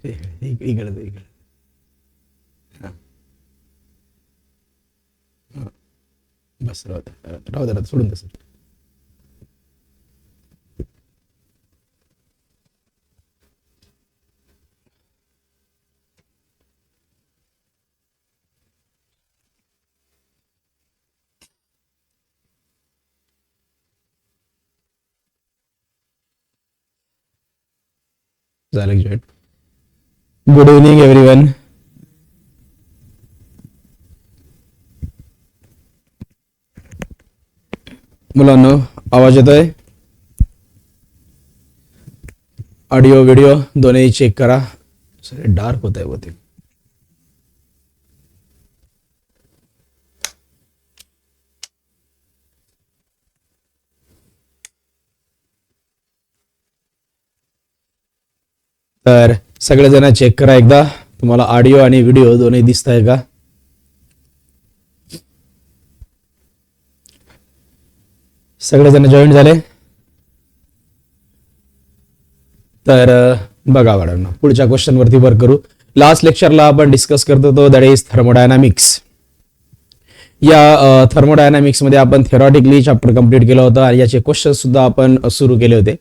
इकडे इकडे. बस राहू दे सोडून दे. झालं जॉईन. Good evening everyone. मुलांनो आवाज येतोय? ऑडिओ व्हिडिओ दोन्ही चेक करा. सगळे डार्क होत आहे होते. तर सगळेजण चेक करा एकदा, तुम्हाला ऑडिओ आणि व्हिडिओ दोन्ही दिसत आहे का? सगळेजण जॉईन झाले? तर बघा बाळांनो, पुढच्या क्वेश्चन वरती वर्क करू. लास्ट लेक्चरला आपण डिस्कस करत होतो दॅट इज थर्मोडायनामिक्स. या थर्मोडायनामिक्स मध्ये आपण थेरॉटिकली चॅप्टर कंप्लीट केलं होतं आणि याचे क्वेश्चन सुद्धा आपण सुरू केले होते.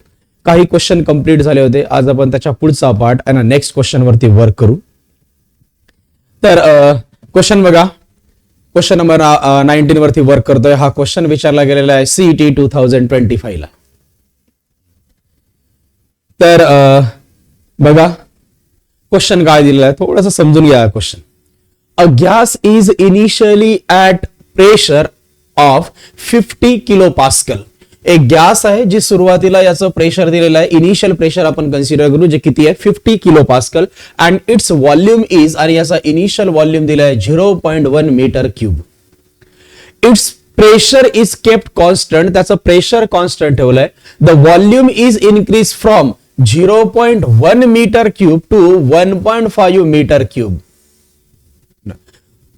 काही क्वेश्चन कंप्लीट झाले होते. आज आपण त्याच्या पुढचा पार्ट आणि नेक्स्ट क्वेश्चन वरती वर्क करू. तर क्वेश्चन बघा, क्वेश्चन नंबर 19 वरती वर्क करतोय. हा क्वेश्चन विचारला गेलेला आहे सीईटी 2025 ला. तर बघा क्वेश्चन काय दिलेला आहे, थोडंसं समजून घ्या question. A gas is initially at pressure of 50 kilo pascal. एक गॅस आहे जी सुरुवातीला याचं प्रेशर दिलेलं आहे, इनिशियल प्रेशर आपण कन्सिडर करू जे किती आहे 50 kilo pascal. And it's volume is, आणि याचा इनिशियल व्हॉल्यूम दिला आहे 0.1 metre cube. Its pressure is kept constant, त्याचं प्रेशर कॉन्स्टंट ठेवलंय. The volume is increase from 0.1 metre cube to 1.5 metre cube.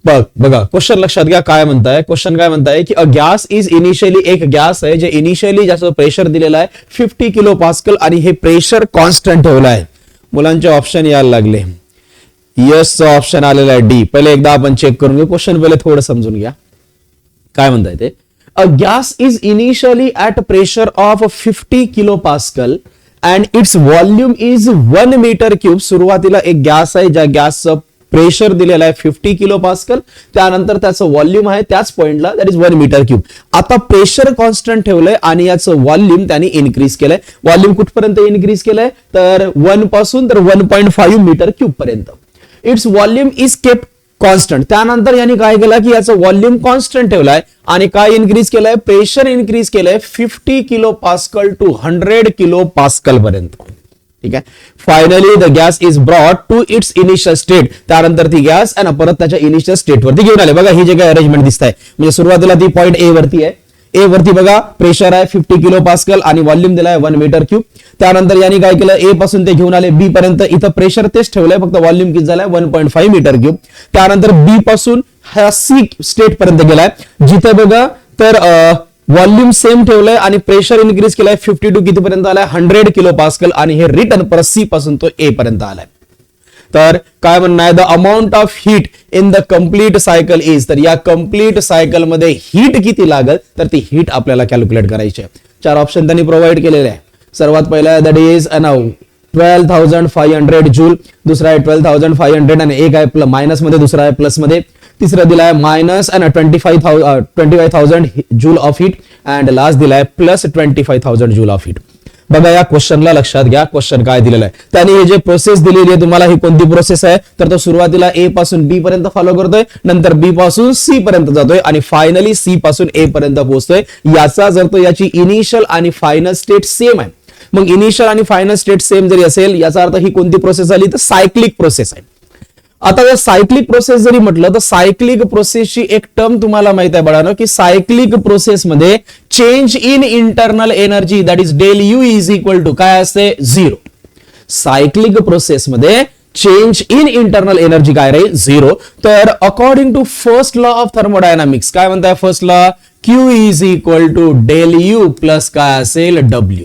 बघा क्वेश्चन लक्षात घ्या काय म्हणताय. क्वेश्चन काय म्हणताय की अ गॅस इज इनिशियली, एक गॅस आहे जे इनिशियली ज्याचं प्रेशर दिलेलं आहे 50 किलो पास्कल आणि हे प्रेशर कॉन्स्टंट ठेवलं आहे. मुलांचे ऑप्शन यायला लागले. यस ऑप्शन आलेला आहे डी. पहिले एकदा आपण चेक करून घेऊ क्वेश्चन, पहिले थोडं समजून घ्या काय म्हणताय ते. A gas is initially at pressure of 50 kilo pascal and it's volume is 1 metre cube. सुरुवातीला एक गॅस आहे ज्या गॅसचं प्रेशर दिलेला आहे 50 किलो पास्कल, त्यानंतर त्याचं व्हॉल्यूम आहे त्याच पॉइंटला दॅट इज 1 मीटर क्यूब. आता प्रेशर कॉन्स्टंट ठेवलंय आणि याचं व्हॉल्यूम त्यांनी इन्क्रीज केलंय. व्हॉल्यूम कुठपर्यंत इन्क्रीज केलंय तर 1 पासून तर 1.5 मीटर क्यूब पर्यंत. It's volume is kept constant. त्यानंतर यांनी काय केलं की याचं व्हॉल्यूम कॉन्स्टंट ठेवलाय आणि काय इन्क्रीज केलंय, प्रेशर इन्क्रीज केलंय 50 kilo pascal to 100 kilo pascal पर्यंत. ठीक आहे. Finally the gas is brought to its initial state. त्यानंतर ती गॅस आणि परत त्याच्या इनिशियल स्टेट वरती घेऊन आले. बघा ही जे काही अरेंजमेंट दिसत आहे, म्हणजे सुरुवातीला ती पॉइंट ए वरती आहे. ए वरती बघा प्रेशर आहे 50 किलो पास्कल आणि व्हॉल्यूम दिलाय 1 मीटर क्यूब. त्यानंतर यांनी काय केलं, ए पासून ते घेऊन आले बी पर्यंत. इथं प्रेशर तेच ठेवलंय, फक्त व्हॉल्यूम किती झालाय 1.5 मीटर क्यूब. त्यानंतर बी पासून हा सी स्टेट पर्यंत गेलाय, जिथे बघा तर व्हॉल्यूम सेम ठेवलंय आणि प्रेशर इन्क्रीज केलाय 52 किती पर्यंत आलाय 100 किलो पास्कल. आणि हे रिटर्न परत सी पासून तो ए पर्यंत आलाय. तर काय म्हणणं आहे, the amount of heat in the complete cycle is. तर या कंप्लीट सायकल मध्ये हीट किती लागल तर ती हीट आपल्याला कॅल्क्युलेट करायची आहे. 4 ऑप्शन त्यांनी प्रोव्हाइड केलेले आहे. सर्वात पहिला दॅट इज 12,500 जूल, दुसरा आहे 12,500 आणि एक आहे मायनस मध्ये, दुसरा आहे प्लस मध्ये, तिसरा दिलाय मायनस आणि 25,000 joule of heat and last दिलाय प्लस 25,000 जूल ऑफ हीट. बघा या क्वेश्चनला लक्षात घ्या, क्वेश्चन काय दिलेलं आहे. त्याने हे जे प्रोसेस दिलेली आहे तुम्हाला, ही कोणती प्रोसेस आहे तर तो सुरुवातीला ए पासून बी पर्यंत फॉलो करतोय, नंतर बी पासून सी पर्यंत जातोय आणि फायनली सी पासून ए पर्यंत पोहोचतोय. याचा जर तो याची इनिशियल आणि फायनल स्टेट सेम आहे, मग इनिशियल आणि फायनल स्टेट सेम जरी असेल याचा अर्थ ही कोणती प्रोसेस झाली तर सायक्लिक प्रोसेस आहे. आता जर सायक्लिक प्रोसेस जरी म्हटलं तर सायक्लिक प्रोसेसची एक टर्म तुम्हाला माहित आहे बाळांनो, की सायक्लिक प्रोसेस मध्ये change in internal energy that is del U is equal to काय असते 0. सायक्लिक प्रोसेस मध्ये चेंज इन इंटरनल एनर्जी काय राहील 0. तर according to first law of thermodynamics काय म्हणताय first law, Q is equal to del U plus काय असेल W.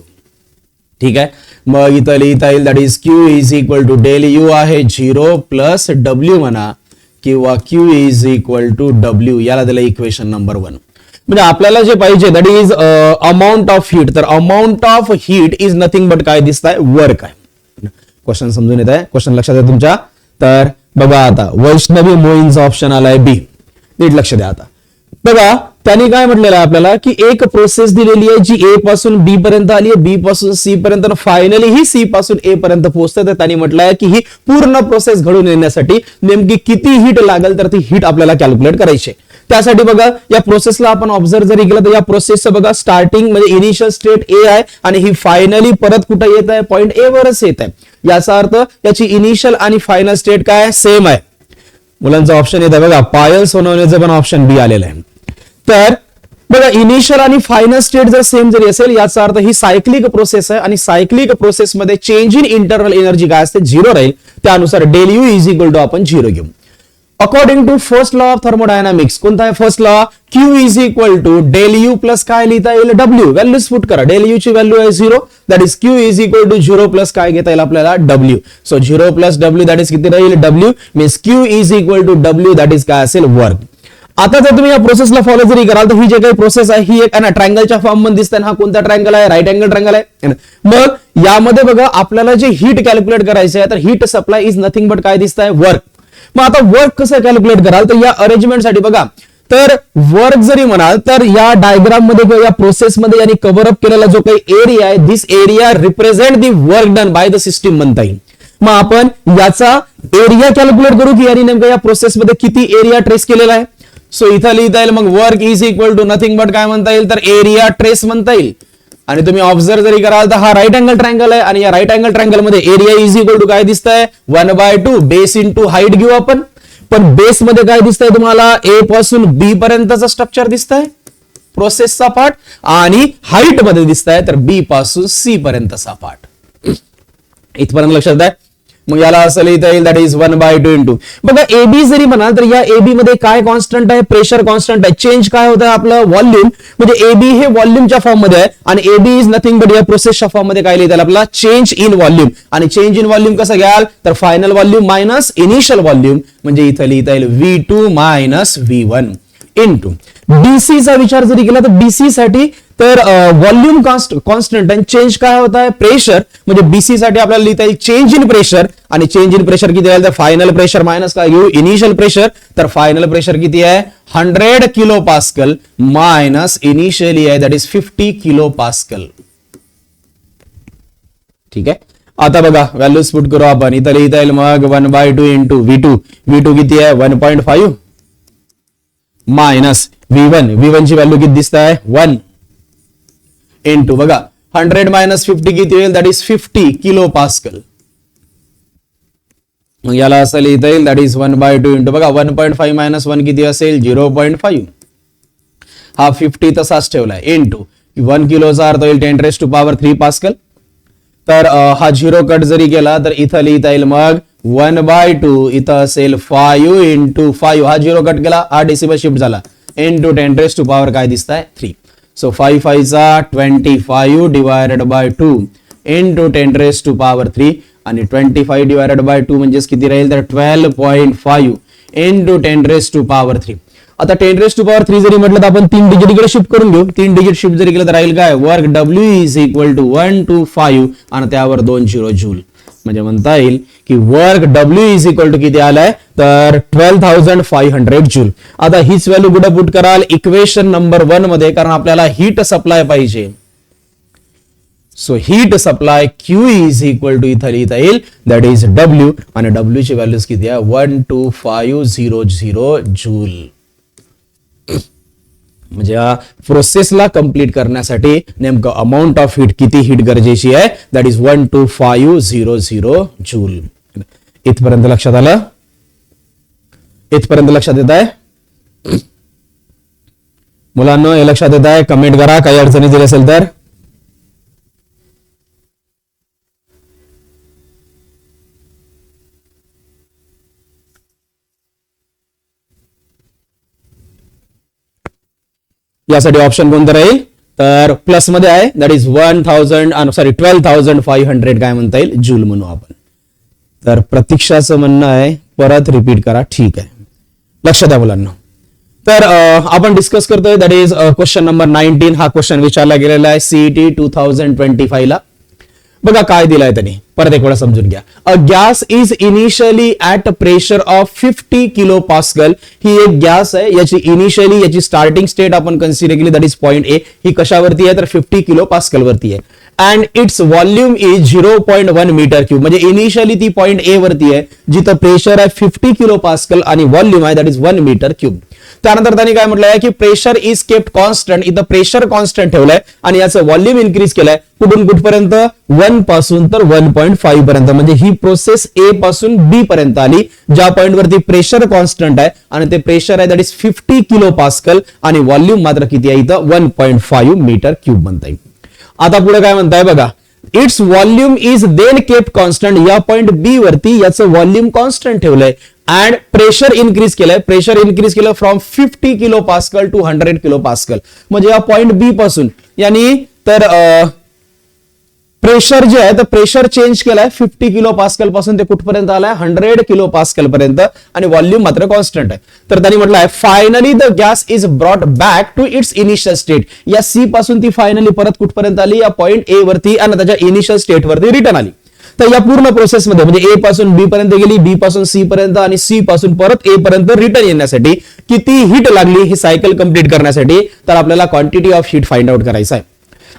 ठीक आहे. मग इथं लिहिता येईल that is Q is equal to del U आहे 0 प्लस डब्ल्यू म्हणा, किंवा Q is equal to W, याला दिलं इक्वेशन नंबर 1. म्हणजे आपल्याला जे पाहिजे that is amount of heat. तर amount of heat is nothing but काय दिसत आहे, वर्क आहे. क्वेश्चन समजून येत आहे, क्वेश्चन लक्षात आहे तुमच्या. तर बघा आता वैष्णवी मोईनचा ऑप्शन आलाय बी. नीट लक्ष द्या. आता बघा त्यांनी काय म्हटलेलं आहे आपल्याला की एक प्रोसेस दिलेली आहे जी ए पासून बी पर्यंत आली आहे, बी पासून सी पर्यंत, फायनली ही सी पासून ए पर्यंत पोहोचते. तर त्यांनी म्हटलं आहे की ही पूर्ण प्रोसेस घडून येण्यासाठी नेमकी किती हीट लागेल, तर ती हीट आपल्याला कॅल्क्युलेट करायची. त्यासाठी बघा या प्रोसेसला आपण ऑब्झर्व जरी केलं तर या प्रोसेसचं बघा स्टार्टिंग म्हणजे इनिशियल स्टेट ए आहे आणि ही फायनली परत कुठे येत आहे, पॉइंट ए वरच येत आहे. याचा अर्थ याची इनिशियल आणि फायनल स्टेट काय सेम आहे. मुलांचा ऑप्शन येत आहे बघा, पायल सोनवण्याचं पण ऑप्शन बी आलेलं आहे. तर बघा इनिशियल आणि फायनल स्टेट जर सेम जरी असेल याचा अर्थ ही सायक्लिक प्रोसेस आहे आणि सायक्लिक प्रोसेसमध्ये चेंज इन इंटरनल एनर्जी काय असते, 0 राहील. त्यानुसार del U is equal to आपण 0 घेऊ. According to first law of thermodynamics, कोणता आहे first law, Q is equal to del U plus काय लिहिता येईल डब्ल्यू. व्हॅल्यूज पुट करा. डेल यू ची व्हॅल्यू आहे 0, that is Q is equal to 0 plus काय घेता येईल आपल्याला W. So 0 plus W that is किती राहील W, means Q is equal to W that is काय असेल वर्क. आता जर तुम्ही या प्रोसेसला फॉलो जरी कराल तर ही जे काही प्रोसेस आहे ही एक ट्रायंगलच्या फॉर्म मध्ये दिसते. हा कोणता ट्रायंगल आहे, राईट अँगल ट्रायंगल आहे. मग यामध्ये बघा आपल्याला जे हीट कॅल्क्युलेट करायचे आहे तर heat supply is nothing but काय दिसत आहे वर्क. मग आता वर्क कसं कॅल्क्युलेट कराल तर या अरेंजमेंटसाठी बघा, तर वर्क जरी म्हणाल तर या डायग्राम मध्ये किंवा या प्रोसेसमध्ये यांनी कव्हर अप केलेला जो काही एरिया आहे, this area represent the work done by the system म्हणता येईल. मग आपण याचा एरिया कॅल्क्युलेट करू की यांनी नेमकं या प्रोसेसमध्ये किती एरिया ट्रेस केलेला आहे. सो इथं लिहिता येईल मग work is equal to nothing but काय म्हणता येईल तर एरिया ट्रेस म्हणता येईल. आणि तुम्ही ऑब्झर्व जरी कराल तर हा राईट अँगल ट्रायंगल आहे आणि या राईट अँगल ट्रायंगल मध्ये एरिया इज इक्वल टू काय दिसतंय 1/2 बेस इंटू हाईट घेऊ आपण. पण बेस मध्ये काय दिसतंय तुम्हाला, ए पासून बी पर्यंतचं स्ट्रक्चर दिसतंय प्रोसेसचा पार्ट, आणि हाईट मध्ये दिसतंय तर बी पासून सी पर्यंतचा पार्ट. इथपर्यंत लक्षात आहे. मग याला असं लिहिता येईल दॅट इज 1/2 इंटू बघा एबी जरी म्हणाल तर या एबी मध्ये काय कॉन्स्टंट आहे, प्रेशर कॉन्स्टंट आहे. चेंज काय होतं आपलं व्हॉल्यूम, म्हणजे एबी हे व्हॉल्यूमच्या फॉर्म मध्ये आहे आणि एबी इज नथिंग बट या प्रोसेसच्या फॉर्म मध्ये काय लिहिता येईल आपला चेंज इन व्हॉल्यूम. आणि चेंज इन व्हॉल्यूम कसं घ्याल तर final volume minus initial volume, म्हणजे इथं लिहिता येईल V2 minus V1 into DC चा विचार जरी केला तर डीसी साठी तर व्हॉल्यूम कॉन्स्टंट आणि चेंज काय होत आहे प्रेशर, म्हणजे बीसी साठी आपल्याला लिहिता येईल चेंज इन प्रेशर. आणि चेंज इन प्रेशर किती आहे तर फायनल प्रेशर मायनस काय घेऊ इनिशियल प्रेशर. तर फायनल प्रेशर किती आहे 100 किलो पास्कल मायनस इनिशियली आहे दॅट इज 50 किलो पास्कल. ठीक आहे. आता बघा व्हॅल्यूज पुट करू आपण. इथं लिहिता येईल मग 1/2 इंटू V2 किती आहे 1.5 मायनस V1 ची व्हॅल्यू किती दिसत आहे 1 इंटू बघा 100 मायनस 50 किती होईल दॅट इज 50 किलो पास्कल. मग याला असं लिहिता येईल दॅट इज 1/2 इंटू बघा 1.5 मायनस 1 किती असेल 0.5. हा 50 तसाच ठेवलाय इंटू 1 किलोचा अर्थ होईल 10⁻³ पास्कल. तर हा 0 कट जरी केला तर इथं लिहिता येईल मग 1/2 इथं असेल 5 इंटू 5 हा 0 कट केला हा डेसिमल शिफ्ट झाला इंटू 10⁻³ काय दिसत आहे 3. सो 5 5 चा 25 डिवायडेड बाय 2 इंटू 10⁻³ आणि 25 डिवायडेड बाय 2 म्हणजेच किती राहील तर 12.5 इंटू 10⁻³. आता 10⁻³ जरी म्हटलं तर आपण 3 डिजिट इकडे शिफ्ट करून घेऊ. 3 डिजिट शिफ्ट जरी केलं तर राहील काय work W is equal to 125 आणि त्यावर 20 जूल. म्हणजे म्हणता येईल की work W is equal to किती आलाय तर 12,500 जूल. आता हीच व्हॅल्यू कुठे पुट कराल इक्वेशन नंबर 1 मध्ये, कारण आपल्याला हीट सप्लाय पाहिजे. So heat supply Q is equal to इथं लिहिता येईल दॅट इज W आणि W ची व्हॅल्यूज किती आहे 12500 जूल. म्हणजे या प्रोसेसला कंप्लीट करण्यासाठी नेमकं अमाऊंट ऑफ हीट किती हीट गरजेची आहे दॅट इज 12500 जूल. इथपर्यंत लक्षात आलं, इथपर्यंत लक्षात येत आहे मुलांना, हे लक्षात येत आहे कमेंट करा काही अडचणी जरी असेल तर. यासाठी ऑप्शन कोणतं राहील तर प्लस मध्ये आहे दॅट इज 12,500 काय म्हणता येईल जूल म्हणू आपण. तर प्रतीक्षाचं म्हणणं आहे परत रिपीट करा. ठीक आहे, लक्षात द्या मुलांना. तर आपण डिस्कस करतोय दॅट इज क्वेश्चन नंबर 19. हा क्वेश्चन विचारला गेलेला आहे सीईटी 2025 ला. बघा काय दिलाय त्यांनी, परत एक वेळा समजून घ्या. A gas is initially at pressure of 50 kilo pascal. ही एक गॅस आहे, याची इनिशियली याची स्टार्टिंग स्टेट आपण कन्सिडर केली दॅट इज पॉइंट ए. ही कशावरती आहे तर 50 किलो पास्कल वरती आहे. And it's volume is 0.1 metre cube. म्हणजे इनिशियली ती पॉइंट ए वरती आहे जिथं प्रेशर आहे 50 किलो पास्कल आणि व्हॉल्यूम आहे दॅट इज 1 मीटर क्यूब. त्यानंतर त्यांनी काय म्हटलंय की प्रेशर इज केप्ट कॉन्स्टंट. इथं प्रेशर कॉन्स्टंट ठेवलंय आणि याचं व्हॉल्यूम इन्क्रीज केलंय कुठून कुठपर्यंत 1 पासून तर 1.5 पर्यंत. म्हणजे ही प्रोसेस ए पासून बी पर्यंत आली ज्या पॉइंट वरती प्रेशर कॉन्स्टंट आहे आणि ते प्रेशर आहे दॅट इज 50 किलो पास्कल आणि व्हॉल्यूम मात्र किती आहे इथं 1.5 मीटर क्यूब म्हणता येईल. आता पुढे काय म्हणताय बघा, its volume is then kept constant. या पॉइंट बी वरती याचं व्हॉल्यूम कॉन्स्टंट ठेवलंय अँड प्रेशर इन्क्रीज केलंय. प्रेशर इन्क्रीज केलं from 50 kilo pascal to 100 kilo pascal. म्हणजे या पॉइंट बी पासून यानी तर प्रेशर जे आहे तर प्रेशर चेंज केलाय 50 किलो पास्कल पासून ते कुठपर्यंत आलाय 100 किलो पास्कल पर्यंत आणि व्हॉल्यूम मात्र कॉन्स्टंट आहे. तर त्यांनी म्हटलंय finally the gas is brought back to its initial state. या सी पासून ती फायनली परत कुठपर्यंत आली या पॉइंट ए वरती आणि त्याच्या इनिशियल स्टेट वरती रिटर्न आली. तर या पूर्ण प्रोसेसमध्ये म्हणजे ए पासून बी पर्यंत गेली, बी पासून सी पर्यंत आणि सी पासून परत ए पर्यंत रिटर्न येण्यासाठी किती हीट लागली ही सायकल कंप्लीट करण्यासाठी, तर आपल्याला quantity of heat find out करायचं आहे.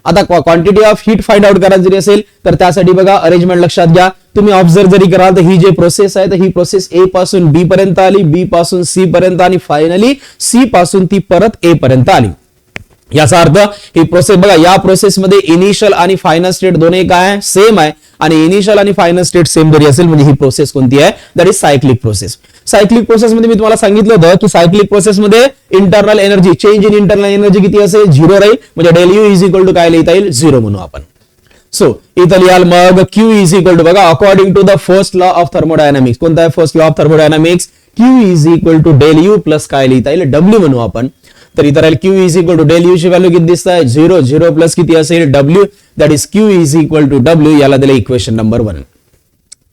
आता quantity of heat find out करायची जरी असेल तर त्यासाठी बघा अरेंजमेंट लक्षात घ्या. तुम्ही ऑब्झर्व जरी कराल तर ही जी प्रोसेस आहे तर ही प्रोसेस ए पासून बी पर्यंत आली, बी पासून सी पर्यंत आणि फायनली सी पासून ती परत ए पर्यंत आली. याचा अर्थ ही प्रोसेस बघा, या प्रोसेसमध्ये इनिशियल आणि फायनल स्टेट दोन्ही काय आहे सेम आहे आणि इनिशियल आणि फायनल स्टेट सेम जरी असेल म्हणजे ही प्रोसेस कोणती आहे that is cyclic process. Cyclic process मध्ये मी तुम्हाला सांगितलं होतं की सायक्लिक प्रोसेस मध्ये internal energy change in internal energy किती असेल 0 राहील. म्हणजे del U is equal to काय लिहिता येईल 0 म्हणू आपण. सो इथं लिहाल मग क्यू इज इक्वल टू बघा according to the first law of thermodynamics. कोणता आहे first law of thermodynamics? Q is equal to del U plus काय लिहिता येईल डब्ल्यू म्हणू आपण. तर इथं राहील Q is equal to del U ची व्हॅल्यू किती दिसत आहे 0, 0 प्लस किती असेल W that is Q is equal to W. याला दिलं इक्वेशन नंबर 1.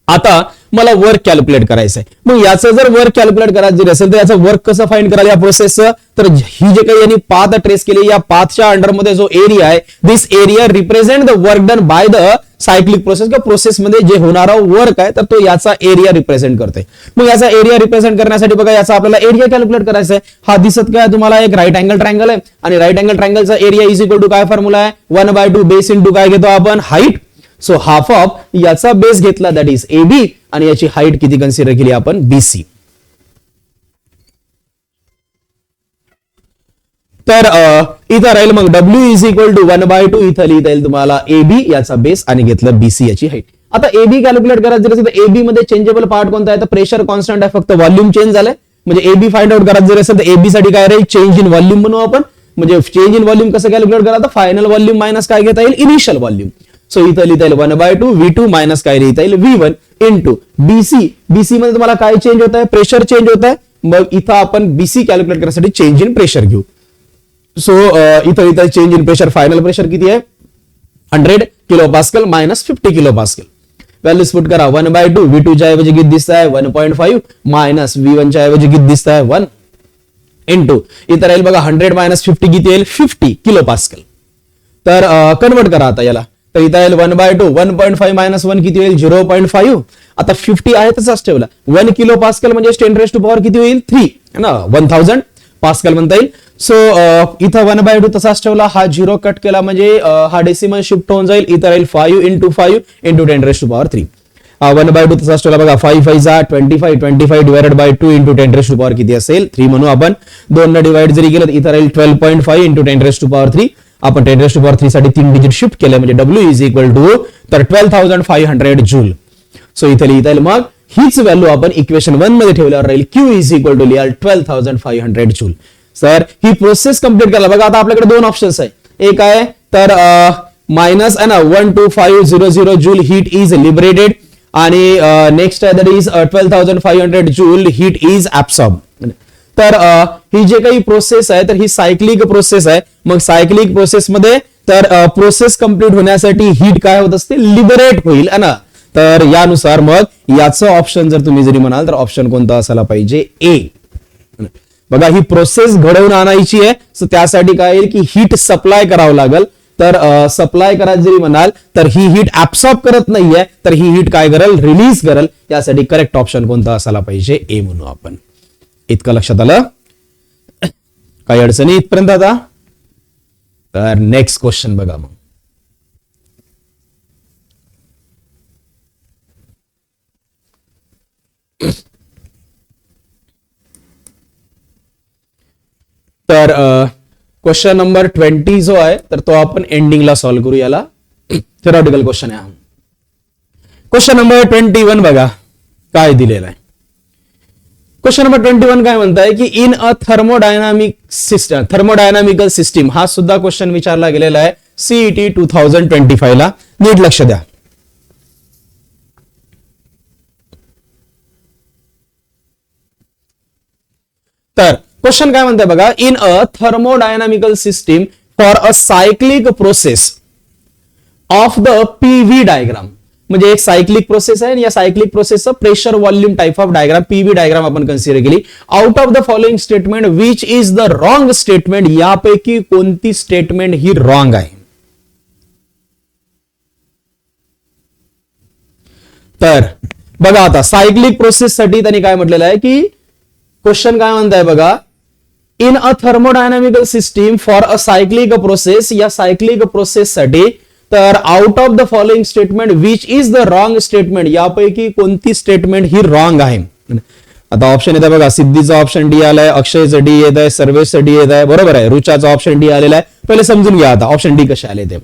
आता मला वर्क कॅल्क्युलेट करायचं आहे. मग याचं जर वर्क कॅल्क्युलेट करायचं जर असेल तर याचं वर्क कसं फाइंड कराल या प्रोसेसचं, तर ही जे काही यांनी पाथ ट्रेस केली या पाथच्या अंडरमध्ये जो एरिया आहे this area represent the work done by the cyclic process किंवा प्रोसेसमध्ये जे होणारा वर्क आहे तर तो याचा एरिया रिप्रेझेंट करते. मग याचा एरिया रिप्रेझेंट करण्यासाठी बघा याचा आपल्याला एरिया कॅल्क्युलेट करायचा आहे. हा दिसत काय तुम्हाला एक राईट अँगल ट्रायंगल आहे आणि राईट अँगल ट्रायंगलचा एरिया इज इक्वल टू काय फॉर्म्युला आहे 1/2 बेस इंटू काय घेतो आपण हाईट. सो हाफ ऑफ याचा बेस घेतला दॅट इज ए बी आणि याची हाईट किती कन्सिडर केली आपण बीसी. तर इथं राहील मग डब्ल्यू इज इक्वल टू 1/2 इथं लिहिता येईल तुम्हाला ए बी याचा बेस आणि घेतलं बीसी याची हाईट. आता ए बी कॅल्क्युलेट करायचं जर असेल तर ए बी मध्ये चेंजेबल पार्ट कोणता आहे तर प्रेशर कॉन्स्टंट आहे फक्त व्हॉल्यूम चेंज झालंय. म्हणजे ए बी फाइंड आउट करायचं जर असेल तर ए बी साठी काय राहील चेंज इन व्हॉल्यूम म्हणू आपण. म्हणजे चेंज इन व्हॉल्यूम कसं कॅल्क्युलेट करा तर फायनल व्हॉल्यूम मायनस काय घेता येईल इनिशियल व्हॉल्यूम. सो इथं लिहिता येईल 1/2 V2 मायनस काय लिहिता येईल V1 इंटू बीसी. बीसी मध्ये तुम्हाला काय चेंज होत आहे प्रेशर चेंज होत आहे. मग इथं आपण बीसी कॅल्क्युलेट करण्यासाठी चेंज इन प्रेशर घेऊ. सो इथं change in pressure final pressure किती आहे 100 kilo pascal minus 50 kilo pascal. Values put करा 1/2 V2 च्या ऐवजी किती दिसत आहे 1.5 मायनस V1 च्या ऐवजी किती दिसत आहे 1 इंटू इथं राहील बघा 100 मायनस 50 किती येईल 50 किलो पास्कल. तर कन्वर्ट करा आता याला. तर इथं येईल 1/2 1.5 मायनस 1 किती होईल 0.5. आता 50 आहे तसाच ठेवला 1 किलो पास्कल म्हणजे 10 रेज टू पॉवर किती होईल 3 ना 1000 पास्कल म्हणता येईल. सो इथं 1/2 तसाच ठेवला हा 0 कट केला म्हणजे हा डेसिमल शिफ्ट होऊन जाईल. इथं राहील 5 into 5 into 10 raise to power 3. 1/2 तसाच ठेवला बघा 5 5 जा 25 divided by 2 into 10 raise to power किती असेल 3 म्हणू आपण. 2 ने डिवाइड जरी केलं तर इथं राहील 12.5 इंटू 10 रेज टू पॉवर 3. आपण 10 रेज टू पॉवर 3 साठी 3 डिजिट शिफ्ट केले म्हणजे डब्ल्यू इज इक्वल टू तर 12,500 जूल. सो इथे लिहिता येईल मग हीच व्हॅल्यू आपण इक्वेशन 1 मध्ये ठेवल्यावर राहील क्यू इज इक्वल टू लिहाल 12,500 जूल. सर ही प्रोसेस कंप्लीट करा. बघा आता आपल्याकडे दोन ऑप्शन्स आहे. एक आहे तर मायनस आहे ना 12500 जूल हीट इज लिबरेटेड आणि नेक्स्ट आहे that is 12,500 joule heat is absorb. तर ही जे काही प्रोसेस आहे तर ही सायक्लिक प्रोसेस आहे. मग सायक्लिक प्रोसेसमध्ये तर प्रोसेस कंप्लीट होण्यासाठी हीट काय होत असते, लिबरेट होईल ना. तर यानुसार मग याचं ऑप्शन जर तुम्ही जरी म्हणाल तर ऑप्शन कोणता असायला पाहिजे, ए. बघा ही प्रोसेस घडवून आणायची आहे, सो त्यासाठी काय येईल की हीट सप्लाय करावं लागेल. तर सप्लाय करा जरी म्हणाल तर ही हीट ऍब्सॉर्ब करत नाहीये, तर ही हीट काय करेल, रिलीज करेल. यासाठी करेक्ट ऑप्शन कोणता असायला पाहिजे, ए म्हणू आपण. इतकं लक्षात आलं, काही अडचणी इथपर्यंत आता. तर नेक्स्ट क्वेश्चन बघा मग. तर क्वेश्चन नंबर 20 जो आहे तर तो आपण एंडिंगला सॉल्व्ह करू. याला थेरॉटिकल क्वेश्चन आहे. क्वेश्चन नंबर 21 बघा काय दिलेला आहे. क्वेश्चन नंबर 21 काय म्हणताय की इन अ थर्मोडायनामिकल सिस्टीम, हा सुद्धा क्वेश्चन विचारला गेलेला आहे सीईटी 2025 ला. नीट लक्ष द्या. तर क्वेश्चन काय म्हणताय बघा, in a thermodynamical system for a cyclic process of the PV diagram, म्हणजे एक सायक्लिक प्रोसेस आहे आणि या सायक्लिक प्रोसेसचं pressure volume type of diagram PV diagram आपण कन्सिडर केली. Out of the following statement which is the wrong statement, यापैकी कोणती स्टेटमेंट ही रॉंग आहे. तर बघा आता सायक्लिक प्रोसेस साठी त्यांनी काय म्हटलेलं आहे की क्वेश्चन काय म्हणताय बघा, in a thermodynamical system for a cyclic process, या सायक्लिक प्रोसेस साठी तर out of the following statement which is the wrong statement, यापैकी कोणती स्टेटमेंट ही रॉंग आहे. आता ऑप्शन येत आहे बघा, सिद्धीचा ऑप्शन डी आलाय, अक्षयचं डी येत आहे, सर्वेचं डी येत आहे, बरोबर आहे, रुचाचा ऑप्शन डी आलेला आहे. पहिले समजून घ्या आता ऑप्शन डी कसे आले ते.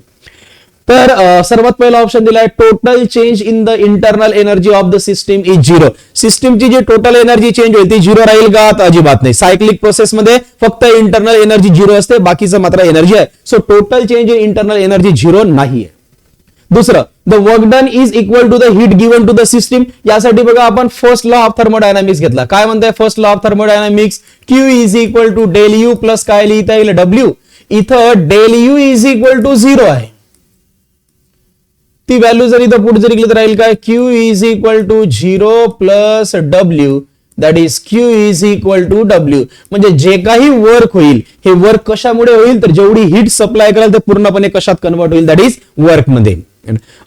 तर सर्वात पहिला ऑप्शन दिलाय total change in the internal energy of the system is zero. सिस्टीमची जी टोटल एनर्जी चेंज होईल ती झिरो राहील का, तर अजिबात नाही. सायक्लिक प्रोसेसमध्ये फक्त इंटरनल एनर्जी झिरो असते, बाकीचं मात्र एनर्जी आहे. So total change in internal energy zero नाहीये. दुसरं, the work done is equal to the heat given to the system, यासाठी बघा आपण फर्स्ट लॉ ऑफ थर्मोडायनामिक्स घेतला. काय म्हणताय first law of thermodynamics, Q is equal to del U plus काय लिहिता येईल डब्ल्यू. इथं del U is equal to zero आहे, ती व्हॅल्यू जरी इथं पुढे जरी लिहित राहील काय, Q is equal to zero plus W, that is Q is equal to W. म्हणजे जे काही वर्क होईल हे वर्क कशामुळे होईल, तर जेवढी हीट सप्लाय कराल ते पूर्णपणे कशात कन्वर्ट होईल, दॅट इज वर्क मध्ये.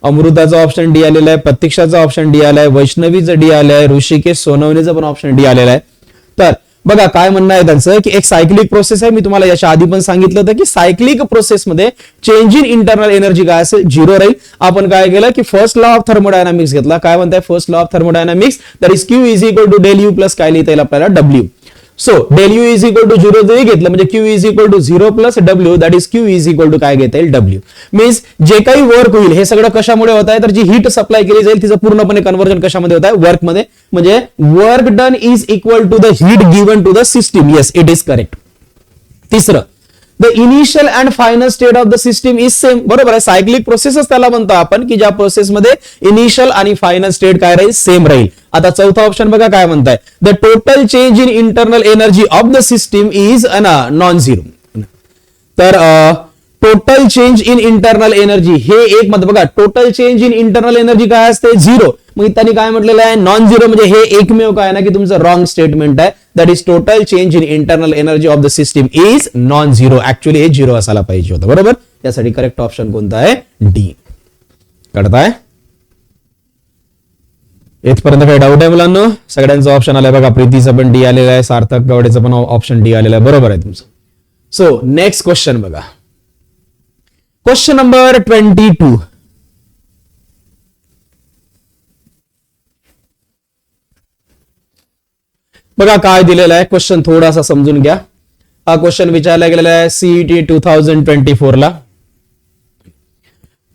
अमृताचा ऑप्शन डी आलेला आहे, प्रतीक्षाचा ऑप्शन डी आलाय, वैष्णवीचं डी आलाय, ऋषिकेश सोनवणेचं पण ऑप्शन डी आलेला आहे. तर बघा काय म्हणणं आहे त्यांचं की एक सायक्लिक प्रोसेस आहे. मी तुम्हाला याच्या आधी पण सांगितलं होतं की सायक्लिक प्रोसेसमध्ये चेंज इन इंटरनल एनर्जी काय असेल, झिरो राहील. आपण काय केलं की फर्स्ट लॉ ऑफ थर्मोडायनामिक्स घेतला. काय म्हणताय first law of thermodynamics, that is Q is equal to del U plus काय लिहिता येईल आपल्याला W. So del U is equal to zero जरी घेतलं म्हणजे Q is equal to zero plus W, that is Q is equal to काय घेता येईल डब्ल्यू. मीन्स जे काही वर्क होईल हे सगळं कशामुळे होत आहे, तर जी हीट सप्लाय केली जाईल तिचं पूर्णपणे कन्व्हर्जन कशामध्ये होत आहे, वर्कमध्ये. म्हणजे work done is equal to the heat given to the system. Yes, it is correct. तिसरं, the initial and final state of the system is same. बरोबर आहे, सायक्लिक प्रोसेसच त्याला म्हणतो आपण की ज्या प्रोसेसमध्ये इनिशियल आणि फायनल स्टेट काय राहील, सेम राहील. आता चौथा ऑप्शन बघा काय म्हणताय, the total change in internal energy of the system is non zero. तर total change in internal energy हे एक मत बघा, total change in internal energy काय असते, झिरो. मग त्यांनी काय म्हटलेलं आहे, नॉन झिरो, म्हणजे हे एकमेव काय ना की तुमचं रॉंग स्टेटमेंट आहे. That is total change in internal energy of the system is non zero. Actually हे झिरो असायला पाहिजे होतं. बरोबर, यासाठी करेक्ट ऑप्शन कोणता आहे, डी. कळताय इथपर्यंत काही डाऊट आहे मुलांना? सगळ्यांचं ऑप्शन आलंय बघा, प्रीतीचं पण डी आलेलं आहे, सार्थक गवडेचं पण ऑप्शन डी आलेलं आहे. बरोबर आहे तुमचं. सो नेक्स्ट क्वेश्चन बघा, क्वेश्चन नंबर 22. बघा काय दिलेला आहे क्वेश्चन, थोडासा समजून घ्या. हा क्वेश्चन विचारला गेलेला आहे सीईटी 2024 ला.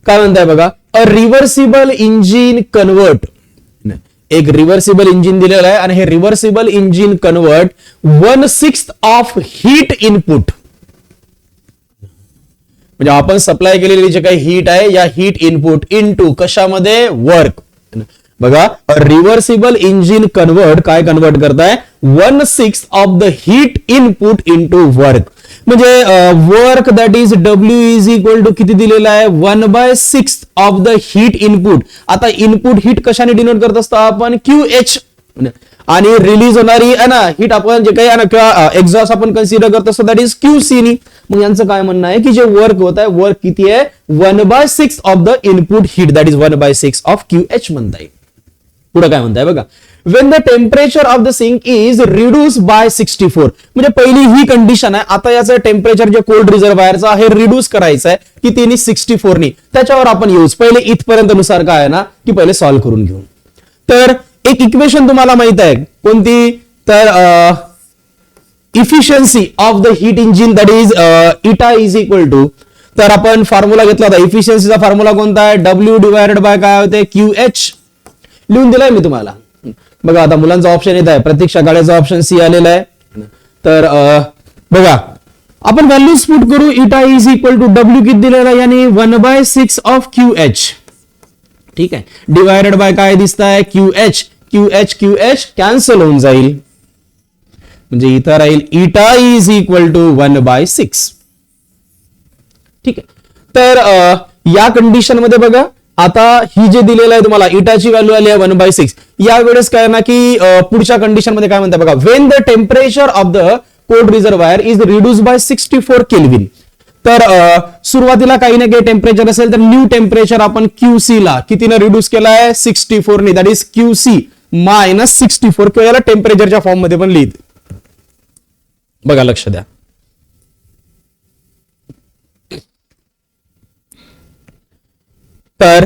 काय म्हणताय बघा, अ रिव्हर्सिबल इंजिन कन्वर्ट, एक रिव्हर्सिबल इंजिन दिलेलं आहे आणि हे reversible engine convert 1/6 of heat input, म्हणजे आपण सप्लाय केलेली जे काही हीट आहे या हीट इनपुट इनटू कशामध्ये, वर्क. बघा, रिव्हर्सिबल इंजिन काय कन्वर्ट करताय 1/6 of the heat input into work. म्हणजे work that is W is equal to किती दिलेला आहे 1/6 ऑफ द हीट इनपुट. आता इनपुट हीट कशाने डिनोट करत असतो आपण QH, आणि रिलीज होणारी आहे ना हीट आपण जे काही किंवा एक्झॉस्ट आपण कन्सिडर करत असतो दॅट इज QC नी. मग यांचं काय म्हणणं आहे की जे वर्क होत आहे वर्क किती आहे 1/6 of the input heat that is 1/6 of QH म्हणता येईल. पुढे काय म्हणताय बघा, when the temperature of the sink is reduced by 64. म्हणजे पहिली ही कंडिशन आहे. आता याचं टेम्परेचर जे कोल्ड रिझर्वायरचं आहे रिड्यूस करायचं आहे कितीनी 64 नी. त्याच्यावर आपण यूज पहिले इथपर्यंत नुसार काय आहे ना की पहिले सॉल्व्ह करून घेऊ. तर एक इक्वेशन तुम्हाला माहित आहे कोणती, तर efficiency of the heat engine that is eta is equal to, तर आपण फॉर्म्युला घेतला होता इफिशियन्सीचा फॉर्म्युला कोणता आहे W डिवायडेड बाय काय होते QH. लिहून दिलाय मी तुम्हाला. बघा आता मुलांचा ऑप्शन येत आहे, प्रतीक्षा काळेचा ऑप्शन C आलेला आहे. तर बघा आपण व्हॅल्यूज पुट करू. इटा इज इक्वल टू W किती दिलेला आहे यानी 1/6 ऑफ QH. ठीक आहे, डिवायडेड बाय काय दिसत आहे QH कॅन्सल होऊन जाईल. म्हणजे इथं राहील इटा इज इक्वल टू 1/6. ठीक आहे, तर या कंडिशन मध्ये बघा आता ही जे दिलेलं आहे तुम्हाला इटाची व्हॅल्यू आली आहे 1/6. यावेळेस काय ना की पुढच्या कंडिशन मध्ये काय म्हणतात बघा, Wien the temperature of the cold reservoir is reduce by 64 kelvin. तर सुरुवातीला काही ना काही टेम्परेचर असेल तर न्यू टेम्परेचर आपण QC ला कितीने रिड्यूस केला आहे 64 नी, दॅट इज QC मायनस 64 किंवा याला टेम्परेचरच्या फॉर्म मध्ये पण लिहित. बघा लक्ष द्या. तर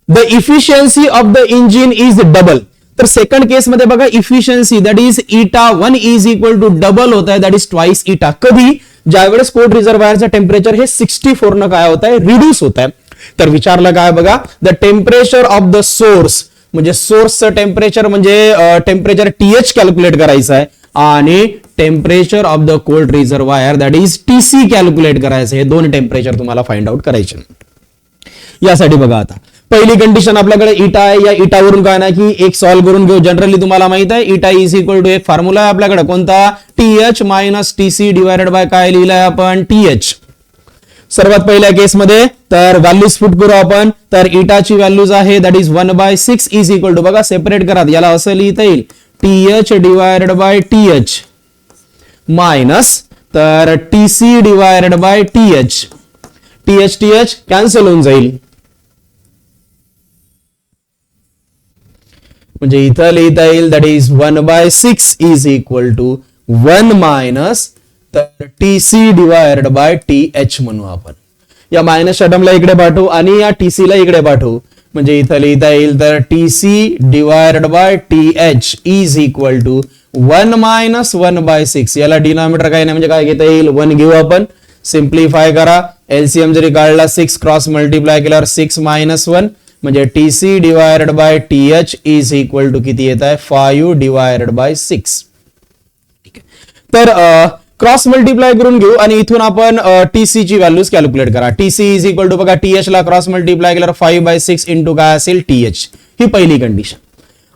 the efficiency of the engine is double. तर सेकंड केस मध्ये बघा efficiency that is eta 1 is equal to double होत आहे दॅट इज ट्वाइस इटा. कधी, ज्यावेळेस कोल्ड रिझर्वायरचं टेम्परेचर हे 64 न काय होत आहे रिड्यूस होत आहे. तर विचारलं काय बघा, the temperature of the source, म्हणजे सोर्सचं टेम्परेचर म्हणजे टेम्परेचर TH कॅल्क्युलेट करायचं आहे आणि temperature of the cold reservoir that is TC calculate करायचं. हे दोन टेम्परेचर तुम्हाला फाइंड आउट करायचे. यासाठी बघा आता पहिली कंडिशन आपल्याकडे इटा आहे. या इटावरून काय ना की एक सॉल्व्ह करून घेऊ. जनरली तुम्हाला माहित आहे इटा इज इक्वल टू एक फॉर्म्युला आहे आपल्याकडे कोणता TH minus TC divided by काय लिहिलंय आपण TH. सर्वात पहिल्या केसमध्ये तर व्हॅल्यूज पुट करू आपण. तर इटाची व्हॅल्यूज आहे that is 1/6 is equal to, बघा सेपरेट करा, याला असं लिहिता येईल TH divided by TH minus तर TC divided by TH. TH cancel होऊन जाईल. म्हणजे इथं लिहिता येईल that is 1/6 is equal to 1 minus तर TC डिवायडेड बाय TH म्हणू आपण. या मायनसच्या टर्मला इकडे पाठवू आणि या TC ला इकडे पाठवू. म्हणजे इथं लिहिता येईल तर TC divided by TH is equal to 1 minus 1/6. याला डिनॉमिनेटर काही नाही म्हणजे काय घेता येईल 1 घेऊ आपण. सिम्प्लिफाय करा, LCM जरी काढला 6 क्रॉस मल्टिप्लाय केल्यावर 6 मायनस 1 म्हणजे TC divided by TH is equal to किती येत आहे 5 डिवायडेड बाय 6. ठीक आहे, तर क्रॉस मल्टिप्लाय करून घेऊ आणि इथून आपण TC ची व्हॅल्यूज कॅल्क्युलेट करा. TC इज इक्वल टू बघा TH ला क्रॉस मल्टिप्लाय केल्यावर 5/6 इंटू काय असेल TH. ही पहिली कंडिशन.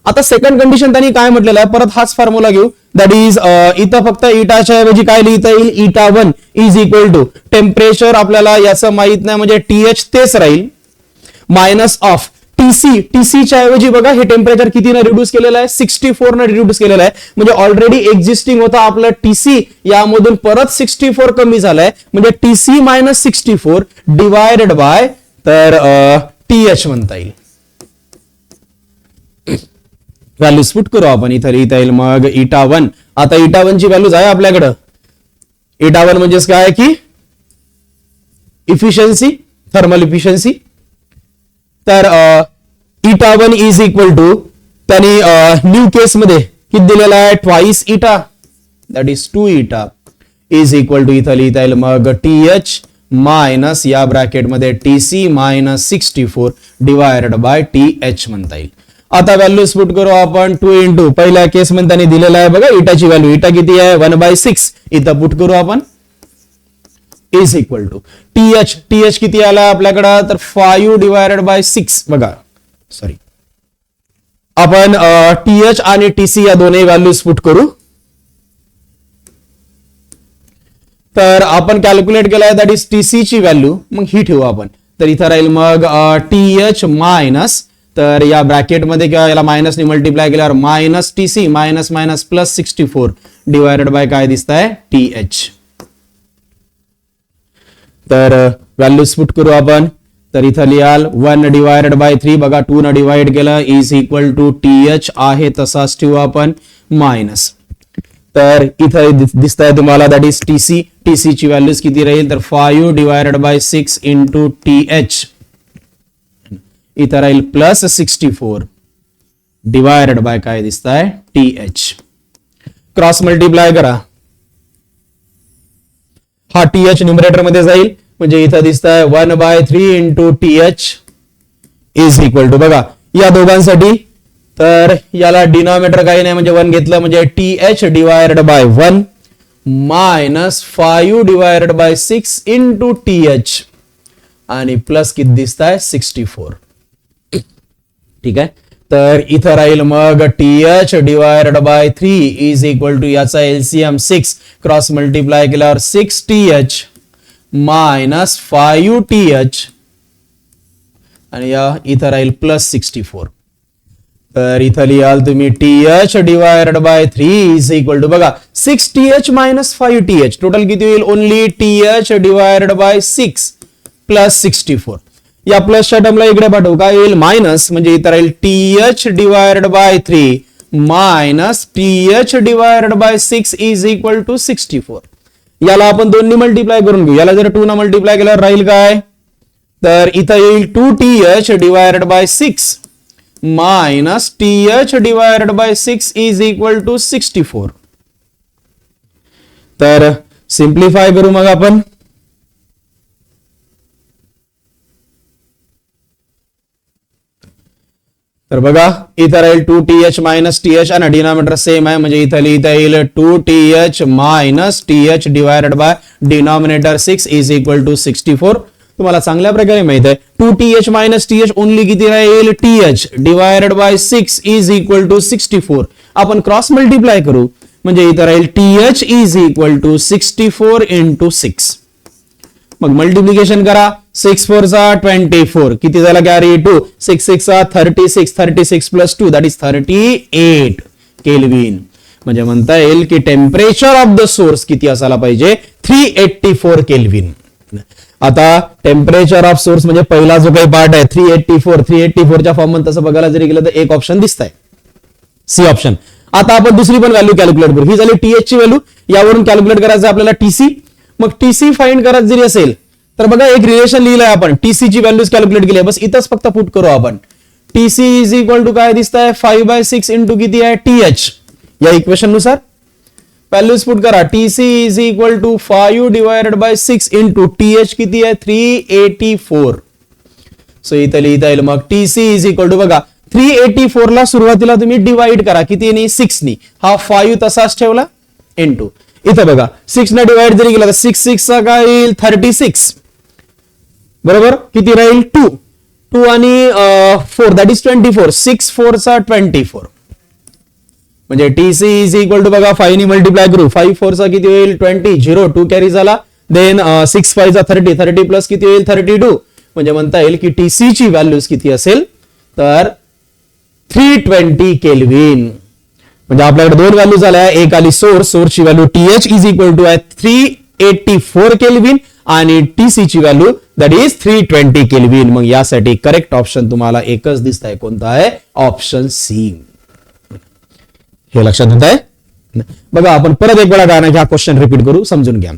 आता सेकंड कंडिशन त्यांनी काय म्हटलेलं आहे, परत हाच फॉर्म्युला घेऊ दॅट इज इथं फक्त इटाच्या ऐवजी काय लिहिता येईल eta 1 is equal to temperature आपल्याला याचं माहित नाही म्हणजे TH तेच राहील मायनस ऑफ TC च्या ऐवजी बघा हे टेम्परेचर कितीने रिड्यूस केलेलं आहे 64 ने रिड्यूस केलेलं आहे. म्हणजे ऑलरेडी एक्झिस्टिंग होता आपलं TC, यामधून परत 64 कमी झालाय म्हणजे TC मायनस 64 डिवायडेड बाय तर TH म्हणता येईल. व्हॅल्यूज पुट करू आपण. इथं लिहिता येईल मग इटा 1. आता इटा 1 ची व्हॅल्यूज आहे आपल्याकडं. इटा 1 म्हणजेच काय की इफिशियन्सी, थर्मल इफिशियन्सी. तर इटा 1 इज इक्वल टू त्यांनी न्यू केस मध्ये किती दिलेला आहे ट्वाइस इटा दॅट इज 2 इटा इज इक्वल टू इथं लिहिता येईल मग TH मायनस या ब्रॅकेट मध्ये TC minus 64 divided by TH म्हणता येईल. आता व्हॅल्यूज पुट करू आपण 2 इंटू पहिल्या केस मध्ये त्यांनी दिलेला आहे बघा इटाची व्हॅल्यू. इटा किती आहे 1/6. इथं पुट करू आपण इज इक्वल टू TH किती आला आपल्याकडं तर 5 डिवायडेड बाय 6. बघा सॉरी आपण TH आणि TC या दोन्ही व्हॅल्यूज पुट करू. तर आपण कॅल्क्युलेट केलाय दॅट इज TC ची व्हॅल्यू, मग ही ठेवू आपण. तर इथं राहील मग TH मायनस, तर या ब्रॅकेटमध्ये किंवा याला मायनसने मल्टिप्लाय केल्यावर minus TC minus minus plus 64 divided by काय दिसत आहे TH. तर व्हॅल्यूज पुट करू आपण. तर इथं लिहाल 1 डिवायडेड बाय 3, बघा 2 न डिवाइड केलं इज इक्वल टू TH आहे तसाच ठेवू आपण मायनस. तर इथं दिसत आहे तुम्हाला दॅट इज TC ची व्हॅल्यूज किती राहील तर 5 डिवायडेड बाय 6 इंटू TH, इथं राहील प्लस 64 डिवायडेड बाय काय दिसत आहे TH. क्रॉस मल्टिप्लाय करा, हा TH न्यूमरेटर मध्ये जाईल, म्हणजे इथं दिसत आहे 1/3 into TH is equal to, बघा या दोघांसाठी तर याला डिनॉमिनेटर काही नाही म्हणजे 1 घेतलं म्हणजे TH divided by 1 minus 5 divided by 6 into TH आणि प्लस किती दिसत आहे 64. ठीक आहे, तर इथं राहील मग TH divided by 3 is equal to याचा LCM 6, क्रॉस मल्टिप्लाय केल्यावर 6TH मायनस 5TH आणि या इथं राहील प्लस 64. तर इथं लिहाल तुम्ही TH divided by 3 is equal to, बघा 6TH मायनस 5TH, टोटल किती होईल only TH divided by 6 plus 64. या प्लसच्या टर्मला इकडे पाठवू, काय येईल मायनस, म्हणजे इथं राहील TH divided by 3 minus TH divided by 6 is equal to 64. याला आपण 2 ने मल्टिप्लाय करून घेऊ, याला जर 2 ने मल्टिप्लाय केल्यावर राहील काय, तर इथं येईल 2TH divided by 6 minus TH divided by 6 is equal to 64. तर सिंप्लिफाय करू मग आपण. तर बघा इथं राहील 2TH मायनस TH आणि डिनॉमिनेटर सेम आहे, म्हणजे इथं लिहिता येईल 2TH minus TH divided by denominator 6 is equal to 64. तुम्हाला चांगल्या प्रकारे माहित आहे 2TH मायनस TH ओनली किती राहील TH divided by 6 is equal to 64. आपण क्रॉस मल्टिप्लाय करू म्हणजे इथं राहील TH is equal to 64 into 6. मग मल्टिप्लिकेशन करा, 6 4 चा 24 किती झाला कॅरी 2, 6 6 चा 36, 36 प्लस 2 दॅट इज 38 केल्विन. म्हणजे म्हणता येईल की टेम्परेचर ऑफ द सोर्स किती असायला पाहिजे 384 केल्विन. आता टेम्परेचर ऑफ सोर्स म्हणजे पहिला जो काही पार्ट आहे 384 च्या फॉर्म मध्ये तसं बघायला जरी गेलं तर एक ऑप्शन दिसत आहे सी ऑप्शन. आता आपण दुसरी पण व्हॅल्यू कॅल्क्युलेट करू, ही झाली TH ची व्हॅल्यू, यावरून कॅल्क्युलेट करायचं आपल्याला TC. मग TC फाइंड करत जरी असेल तर बघा एक रिलेशन लिहिलंय आपण, TC ची व्हॅल्यूज कॅल्क्युलेट केली आहे, बस इथंच फक्त पुट करू आपण. TC इज इक्वल टू काय दिसत आहे 5/6 इंटू किती आहे TH, या इक्वेशन नुसार व्हॅल्यूज पुट करा. TC is equal to 5 divided by 6 into TH किती आहे 384. सो इथं लिहिता येईल मग TC इज इक्वल टू, बघा 384 ला सुरुवातीला तुम्ही डिवाइड करा किती नाही 6 नी, हा 5 तसाच ठेवला इंटू इथं बघा 6 ने डिवाइड जरी केला तर 6 6 चा काय येईल 36 बरोबर, किती राहील 2 आणि 4 दॅट इज 24, 6 4 चा 24. म्हणजे TC इज इक्वल टू बघा 5 ने मल्टिप्लाय करू, 5 4 चा किती होईल 20, 0 2 कॅरी झाला, देन 6 5 चा 30 प्लस किती होईल 32. म्हणजे म्हणता येईल की TC ची व्हॅल्यूज किती असेल तर 320 केल्विन. म्हणजे आपल्याकडे दोन व्हॅल्यू झाल्या, एक आली सोर्सची value TH is equal to आहे 384 केल्विन आणि TC ची व्हॅल्यू दॅट इज 320 केल्विन. मग यासाठी करेक्ट ऑप्शन तुम्हाला एकच दिसत आहे, कोणता आहे ऑप्शन सी. हे लक्षात येत आहे. बघा आपण परत एक वेळा काय हा क्वेश्चन रिपीट करू, समजून घ्या.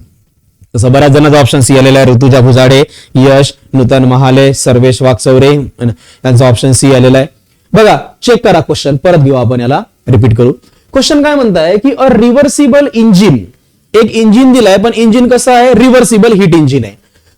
तसं बऱ्याच जणांचा ऑप्शन सी आलेला आहे, ऋतुजा भुजाडे, यश, नूतन महाले, सर्वेश वागचौरे यांचा ऑप्शन सी आलेला आहे. बघा चेक करा क्वेश्चन, परत घेऊ आपण याला रिपीट करू. क्वेश्चन काय म्हणताय की अ रिव्हर्सिबल इंजिन, एक इंजिन दिलाय पण इंजिन कसं आहे रिव्हर्सिबल हीट इंजिन आहे.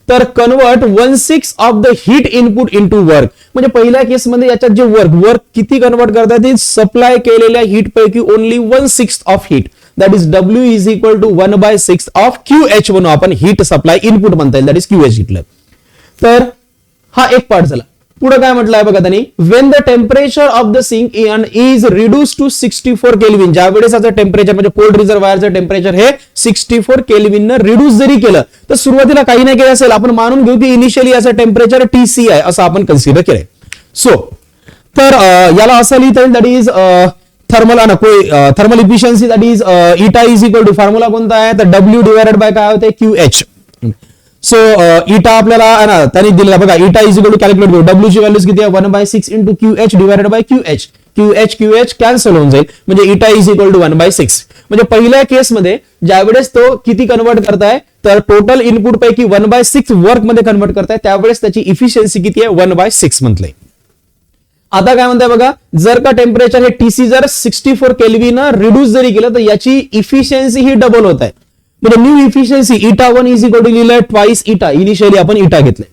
तर convert 1/6 of the heat input into work. म्हणजे पहिल्या केसमध्ये याच्यात जे वर्क किती कन्वर्ट करतात ते सप्लाय केलेल्या हीट पैकी only 1/6 of heat that is W is equal to 1/6 of QH म्हणून आपण हीट सप्लाय इनपुट म्हणता येईल दॅट इज QH घेतलं. तर हा एक पार्ट झाला. पुढे काय म्हटलंय बघा त्यांनी, when the temperature of the sink is reduce to 64 kelvin, ज्यावेळेस याचं टेम्परेचर म्हणजे कोल्ड रिझर्वायरचं टेम्परेचर हे 64 केल्विन न रिड्यूस जरी केलं तर सुरुवातीला काही नाही केलं असेल, आपण मानून घेऊ की इनिशियली याचं टेम्परेचर TC आहे असं आपण कन्सिडर केलंय. सो तर याला असं लिहिता येईल, that is thermal efficiency, that is eta is equal to, formula कोणता आहे तर W डिवायडेड बाय काय होते QH. सो इटा आपल्याला ना त्यांनी दिलेला बघा, इटा इज इक्वल टू कॅल्क्युलेट करू, W ची व्हॅल्यूज किती आहे 1/6 into QH divided by QH. QH cancel होऊन जाईल, म्हणजे इटा इज इक्वल टू 1/6. म्हणजे पहिल्या केसमध्ये ज्यावेळेस तो किती कन्वर्ट करताय तर टोटल इनपुट पैकी 1/6 वर्क मध्ये कन्वर्ट करताय, त्यावेळेस त्याची इफिशियन्सी किती आहे 1/6 म्हटलंय. आता काय म्हणताय बघा, जर का टेम्परेचर हे TC जर 64 केल्विन रिड्यूस जरी केलं तर याची इफिशियन्सी ही डबल होत आहे, म्हणजे new efficiency eta1 is equal to लिहिलंय ट्वाइस इटा, इनिशियली आपण इटा घेतलंय.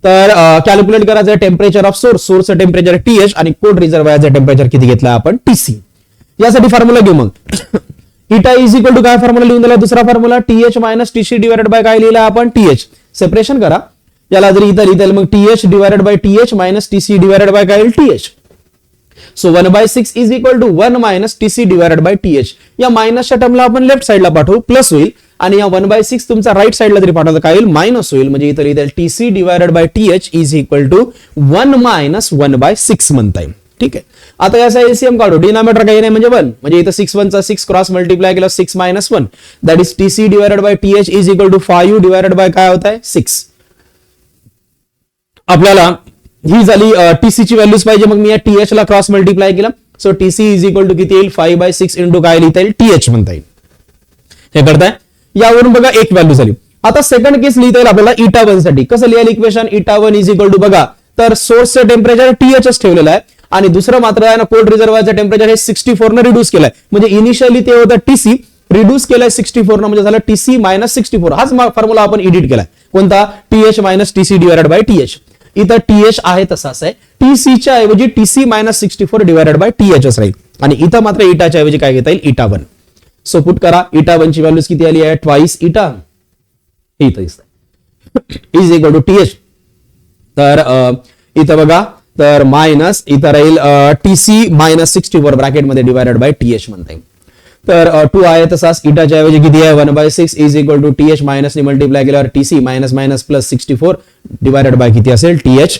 तर कॅल्क्युलेट करायचं टेम्परेचर ऑफ सोर्सचं टेम्परेचर TH आणि कोल्ड रिझर्वायरचं टेम्परेचर किती घेतलं आपण TC. यासाठी फॉर्म्युला घेऊ मग. इटा इज इक्वल टू काय फॉर्म्युला लिहून दिला, दुसरा formula TH minus TC divided by काय लिहिला आपण TH. सेपरेशन करा, याला जर इथं लिहिता येईल मग TH divided by TH minus TC divided by काय TH. So 1/6 is equal to 1 minus TC divided by TH. या मायनसच्या टर्मला आपण लेफ्ट साइडला पाठवू, प्लस होईल, आणि या 1/6 तुमचा राईट साइडला जरी पाठवलं काय होईल मायनस होईल, म्हणजे इथं लिहिता येईल TC divided by TH is equal to 1 minus 1/6 म्हणता येईल. ठीक आहे. आता याचा एलसीएम काढू, डिनॉमिनेटर काही नाही म्हणजे 1, म्हणजे इथं 6 1 चा 6 क्रॉस मल्टिप्लाय केला 6 minus 1, that is TC divided by TH is equal to 5 divided by काय होत आहे 6. आपल्याला ही झाली TC ची व्हॅल्यूज पाहिजे, मग मी या TH ला क्रॉस मल्टिप्लाय केला, so TC is equal to किती येईल 5/6 इंटू काय लिहिता येईल TH म्हणता येईल. हे करताय, यावरून बघा एक व्हॅल्यू झाली. आता सेकंड केस लिहिता येईल आपल्याला eta1 साठी. कसं लिहायला equation, eta1 is equal to बघा, तर सोर्सचं टेम्परेचर TH ठेवलेलं आहे आणि दुसरं मात्र आहे ना कोल्ड रिझर्वायरचं टेम्परेचर हे 64 न रिड्यूस केलंय, म्हणजे इनिशियली ते होतं TC, रिड्यूस केलाय 64 न, म्हणजे झालं TC मायनस 64. हाच फॉर्म्युला आपण एडिट केलाय, कोणता TH minus TC divided by TH. इथं TH आहे तसाच आहे, TC च्या ऐवजी TC minus 64 divided by TH राहील, आणि इथं मात्र इटाच्या ऐवजी काय घेता येईल eta1. सो पुट करा, eta1 ची व्हॅल्यूज किती आली आहे ट्वाइस इटा, इथं इज इक्वल टू TH. तर इथं बघा, तर मायनस इथं राहील TC मायनस 64 ब्रॅकेटमध्ये डिवायडेड बाय TH म्हणता येईल. तर 2 आहे तसाच, इटाच्या ऐवजी किती आहे 1/6 is equal to TH minus ने मल्टिप्लाय केल्यावर TC minus minus plus 64 divided by किती असेल TH.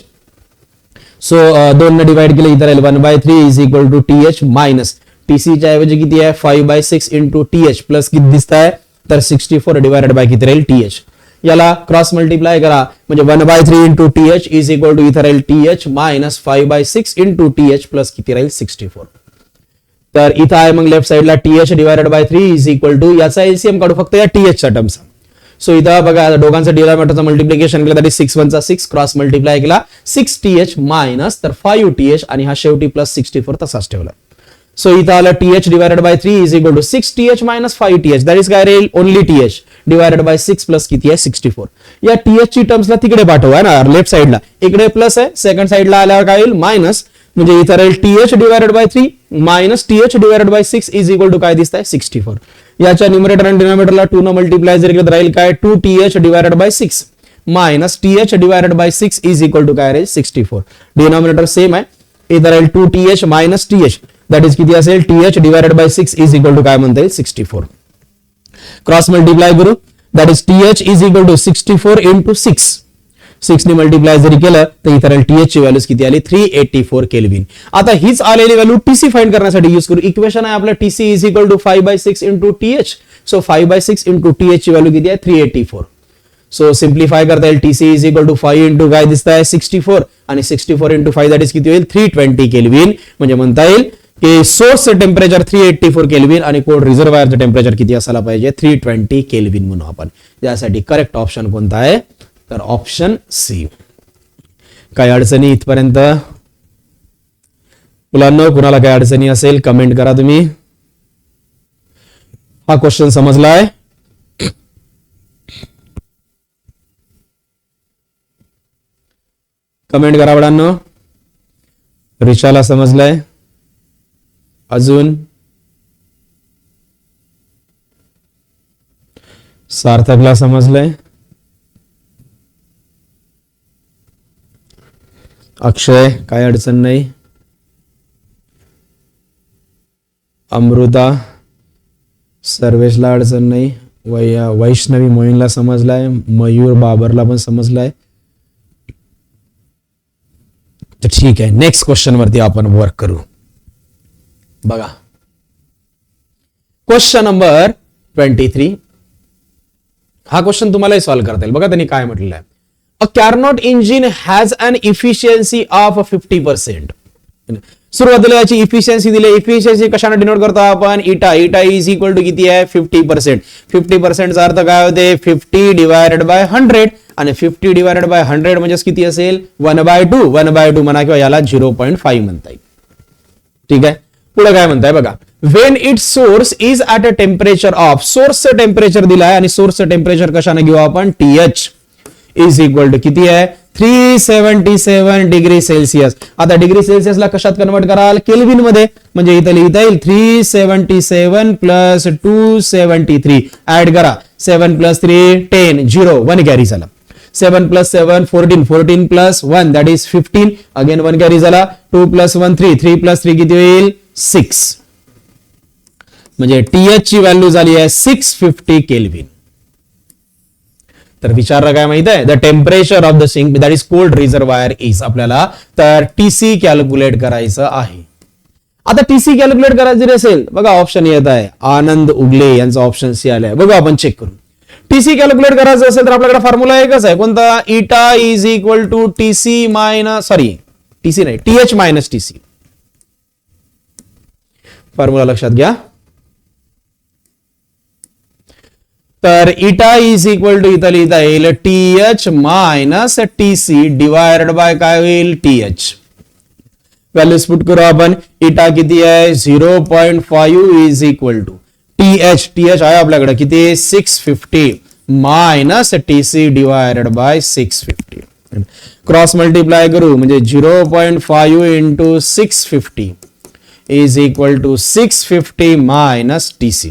सो 2 ने डिवाइड केलं, इथं राहील 1/3 is equal to TH minus TC च्या ऐवजी किती आहे 5/6 इंटू TH प्लस किती दिसत आहे तर 64 डिवायडेड बाय किती राहील TH. याला क्रॉस मल्टिप्लाय करा, म्हणजे 1/3 into TH is equal to इथं राहील TH minus 5/6 into TH plus किती राहील 64. तर इथं आहे मग लेफ्ट साइडला TH divided by 3 is equal to, याचा एलसीएम काढू फक्त या TH च्या टर्मचा. सो इथं बघा दोघांचं डिनॉमिनेटरचं मल्टिप्लिकेशन केलं, तरी 6 1 चा 6 क्रॉस मल्टिप्लाय केला 6TH मायनस तर 5TH, आणि हा शेवटी प्लस 64 तसाच ठेवला. सो इथं आलं TH divided by 3 is equal to 6TH minus 5TH, that is काय राहील only TH divided by 6 plus किती आहे 64. या TH ची टर्म्सला तिकडे पाठवा ना, लेफ्ट साइडला इकडे प्लस आहे, सेकंड साइडला आल्यावर काय होईल मायनस, म्हणजे इथं राहील TH divided by 3 minus TH divided by 6 is equal to काय दिसत आहे 64. याच्या न्यूमरेटर आणि डिनॉमिनेटरला 2 न मल्टिप्लाय जर केलं राहील काय 2TH divided by 6 minus TH divided by 6 is equal to काय राहील 64. डिनॉमिनेटर सेम आहे, इथं राहील 2TH minus TH, that is किती असेल TH divided by 6 is equal to काय म्हणता येईल 64. क्रॉस मल्टिप्लाय करू, that is TH is equal to 64 into 6 ने मल्टिप्लाय जरी केलं तर इथं राहील TH ची व्हॅल्यूज किती आली 384 केल्विन. आता हीच आलेली व्हॅल्यू TC फाइंड करण्यासाठी यूज करू. इक्वेशन आहे आपलं TC is equal to 5/6 into TH. So 5/6 into TH ची व्हॅल्यू किती आहे 384. सो सिम्प्लिफाय करता येईल, TC is equal to 5 into काय दिसत आहे 64, आणि 64 इंटू 5 दॅट इज किती होईल 320 केल्विन. म्हणजे म्हणता येईल की सोर्सचं टेम्परेचर 384 केल्विन आणि कोल्ड रिझर्वायरचं टेम्परेचर किती असायला पाहिजे 320 केल्विन म्हणू आपण. यासाठी करेक्ट ऑप्शन कोणता आहे तर ऑप्शन सी. काय अडचणी इथपर्यंत मुलांना, कुणाला काय अडचणी असेल कमेंट करा तुम्ही. हा क्वेश्चन समजलाय? कमेंट करा बाळांनो. रिचाला समजलाय? अजून सार्थकला समजलंय? अक्षय काय अडचण नाही, अमृता सर्वेशला अडचण नाही, वैष्णवी मोहिनला समजलाय, मयूर बाबरला पण समजलाय. तर ठीक आहे, नेक्स्ट क्वेश्चन वरती आपण वर्क करू. बघा क्वेश्चन नंबर 23. हा क्वेश्चन तुम्हालाही सॉल्व्ह करता येईल. बघा त्यांनी काय म्हटलेलं आहे. A Carnot engine has an efficiency of 50%. सुरुवातीला याची इफिशियन्सी दिली. इफिशियन्सी कशाने डिनोट करतो आपण, इटा. इटा इज इक्वल टू किती आहे, 50%. 50% अर्थ काय होते, 50 डिवायडेड बाय 100. आणि 50 डिवायडेड बाय 100 म्हणजे किती असेल, 1/2. 1/2 म्हणा किंवा याला 0.5 म्हणता येईल. ठीक आहे. पुढे काय म्हणताय बघा, when it source is at a temperature of, सोर्सचं टेम्परेचर दिलं आहे आणि सोर्सचं टेम्परेचर कशाने घेऊ आपण, TH इज इक्वल टू किती आहे, 377 डिग्री सेल्सिअस. आता डिग्री सेल्सिअसला कशात कन्वर्ट कराल, केल्विन मध्ये. म्हणजे इथं लिहिता येईल 377 प्लस 273 ऍड करा, 7 प्लस 3 10 0 1 कॅरी झाला. 7 plus 7 14 14 plus 1 that is 15 again 1 carry झाला. 2 प्लस 1 3 3 प्लस 3 किती होईल, 6. म्हणजे TH ची व्हॅल्यू झाली आहे 650 केल्विन. तर विचारलं काय माहित आहे, the temperature of the sink that is cold reservoir is. आपल्याला तर TC कॅल्क्युलेट करायचं आहे. आता TC कॅल्क्युलेट करायचं असेल, बघा ऑप्शन येत आहे, आनंद उगले यांचा ऑप्शन सी आलाय. बघा आपण चेक करू. TC कॅल्क्युलेट करायचं असेल तर आपल्याकडे फॉर्म्युला एकच आहे, कोणता, eta is equal to TC minus TC नाही TH मायनस TC. फॉर्म्युला लक्षात घ्या. तर इटा इज इक्वल टू इथं लिहिता येईल TH minus TC divided by काय होईल, TH. व्हॅल्यूज पुट करू आपण. इटा किती आहे, 0.5 इज इक्वल टू TH आहे आपल्याकडे किती, 650 minus TC divided by 650. Cross multiply करू म्हणजे 0.5 into 650 is equal to 650 minus TC.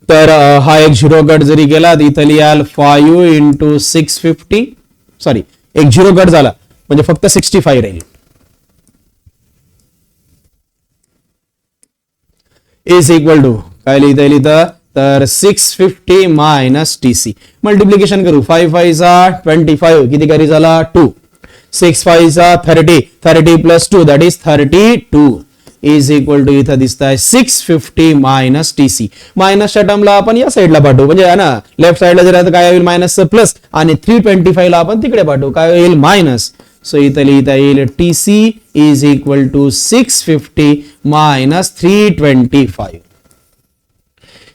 तर हा एक 0 कट जरी गेला तर इथं लिहाल 5 इंटू 650, सॉरी एक 0 कट झाला म्हणजे फक्त 65 राहील. इज इक्वल टू काय लिहिता येईल इथं, तर 650 मायनस TC. मल्टिप्लिकेशन करू, 5 5 25 किती कॅरी झाला, 2. 6 5 30 30 plus 2 that is 32 is equal to इथं दिसत आहे 650 मायनस TC. मायनसच्या टर्मला आपण या साईडला पाठवू, म्हणजे ना लेफ्ट साईडला जर काय होईल मायनस प्लस, आणि 325 ला आपण तिकडे पाठवू, काय होईल मायनस. सो इथं लिहिता येईल TC is equal to 650 minus 325.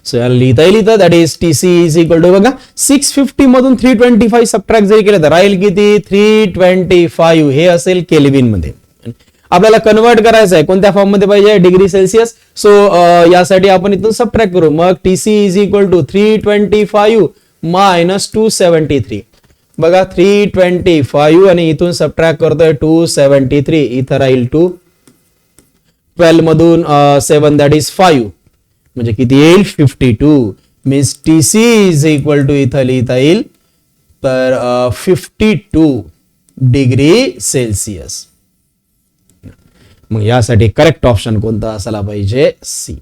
So याला लिहिता येईल इथं that is TC is equal to, बघा 650 मधून 325 सबट्रॅक्ट जरी केलं तर राहील किती, 325. हे असेल केल्विन मध्ये. आपल्याला कन्वर्ट करायचं आहे कोणत्या फॉर्म मध्ये पाहिजे, डिग्री सेल्सिअस. सो यासाठी आपण इथून सबट्रॅक्ट करू. मग TC is equal to 325 minus 273. बघा 325 आणि इथून सबट्रॅक्ट करतोय 273, इथं राहील 2. 12 मधून 7 दॅट इज 5 म्हणजे किती येईल, 52. Means TC is equal to इथं लिहिता येईल तर 52 डिग्री सेल्सिअस. मग यासाठी करेक्ट ऑप्शन कोणता असायला पाहिजे, सी.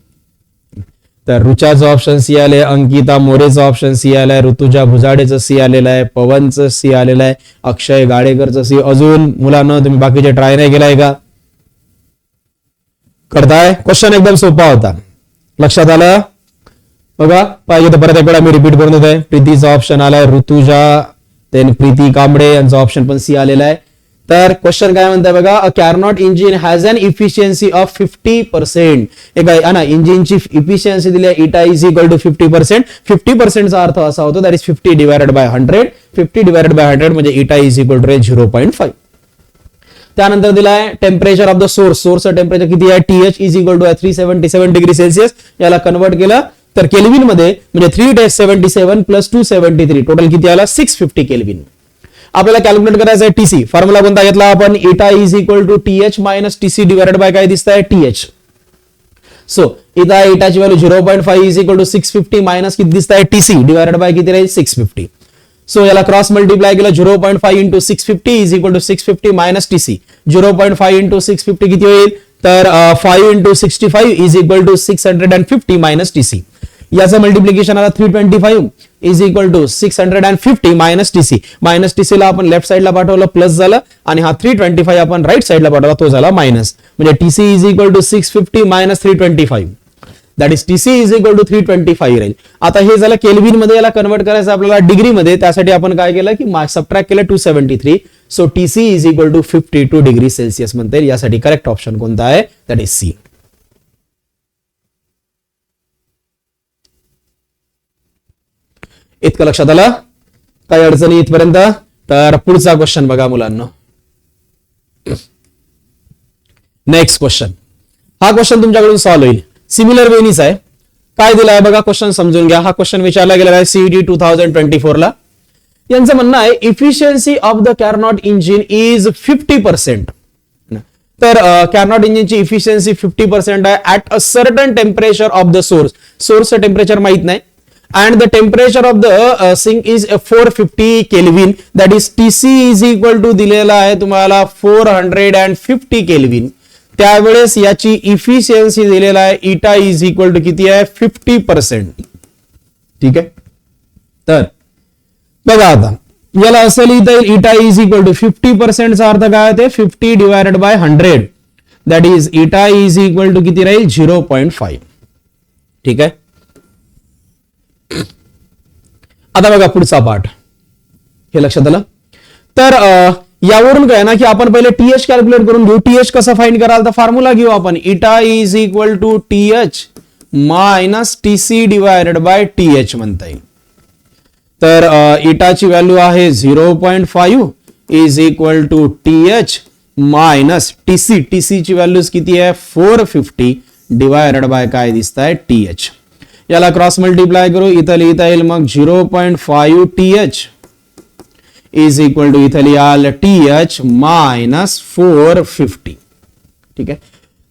तर रुचाचं ऑप्शन सी आले, अंकिता मोरेचं ऑप्शन सी आलंय, ऋतुजा भुजाडेचं सी आलेलं आहे, पवनचं सी आलेलं आहे, अक्षय गाडेकरचं सी. अजून मुलांना तुम्ही बाकीचे ट्राय नाही केलाय का, करताय. क्वेश्चन एकदम सोपा होता, लक्षात आलं. बघा पाहिजे तर परत एकदा मी रिपीट करून देतोय. प्रीतीचा ऑप्शन आलाय, ऋतुजा देन प्रीती कांबळे यांचा ऑप्शन पण सी आलेला आहे. तर क्वेश्चन काय म्हणताय बघा, a Carnot engine has an efficiency of 50%. एक आहे ना, इंजिनची इफिशियन्सी दिली आहे इटा इज इक्वल टू 50%. 50% चा अर्थ असा होतो that is 50 divided by 100. 50 divided by 100 म्हणजे इटा इज इक्वल टू 0.5. त्यानंतर दिलाय टेम्परेचर ऑफ द सोर्स. सोर्सचं टेम्परेचर किती आहे, TH is equal to 377 degree Celsius. याला कन्वर्ट केलं तर केल्विन मध्ये म्हणजे 377 प्लस 273 टोटल किती आला, 650 केल्विन. आपल्याला कॅल्क्युलेट करायचं आहे TC. फॉर्म्युला कोणता घेतला आपण, eta is equal to TH minus TC divided by काय दिसत आहे, TH. सो इथं इटाची value 0.5 is equal to 650 minus किती दिसत आहे, TC डिवायडेड बाय किती राहील, 650. सो याला क्रॉस मल्टिप्लाय केलं 0.5 into 650 is equal to 650 minus TC. 0.5 into 650 किती होईल, तर 5 इंटू 65 is equal to 650 minus TC. याचं मल्टिप्लिकेशन आला 325 is equal to 650 minus TC. Minus TC ला आपण लेफ्ट साइडला पाठवलं प्लस झालं, आणि हा 325 आपण राईट साइडला पाठवला तो झाला मायनस. म्हणजे TC is equal to 650 minus 325, that is TC is equal to 325 राहील. आता हे झालं केल्विन मध्ये, याला कन्वर्ट करायचं आपल्याला डिग्री मध्ये. त्यासाठी आपण काय केलं की सबट्रॅक्ट केलं 273. So TC is equal to 52 degree Celsius म्हणता येईल. यासाठी करेक्ट ऑप्शन कोणता आहे, दॅट इज सी. इतकं लक्षात आलं, काही अडचणी इथपर्यंत. तर पुढचा क्वेश्चन बघा मुलांना. नेक्स्ट क्वेश्चन, हा क्वेश्चन तुमच्याकडून सॉल्व्ह होईल. सिमिलर वेनीच आहे. काय दिलाय बघा, क्वेश्चन समजून घ्या. हा क्वेश्चन विचारला गेला आहे सीईटी 2024 ला. यांचं म्हणणं आहे efficiency of the Carnot engine is 50%. तर कॅरनॉट इंजिनची इफिशियन्सी 50% आहे at a certain temperature of the source. सोर्सचं टेम्परेचर माहित नाही. And the temperature of the sink is 450 Kelvin. That is TC is equal to दिलेला आहे तुम्हाला 450 Kelvin. त्यावेळेस याची इफिशियन्सी दिलेला आहे इटा इज इक्वल टू किती आहे, 50%. ठीक आहे. तर बघा आता याला असं लिहिता येईल इटा इज इक्वल टू 50% चा अर्थ काय ते 50 divided by 100. That is eta is equal to किती राहील 0.5. ठीक आहे. आता बघा पुढचा पार्ट, हे लक्षात आलं. तर यावरून काय ना की आपण पहिले टीएच कॅल्क्युलेट करून घेऊ. टीएच कसं फाइंड कराल, तर फॉर्म्युला घेऊ आपण. Eta is equal to TH minus TC divided by T H म्हणता येईल. तर इटाची व्हॅल्यू आहे 0.5 is equal to TH minus T C. टीसीची व्हॅल्यूज किती आहे 450 डिवायडेड बाय काय दिसत आहे टीएच. याला क्रॉस मल्टिप्लाय करू, इथं लिहिता येईल मग 0.5 टीएच इज इक्वल टू इथं लिहाल टीएच मायनस 450. ठीक आहे.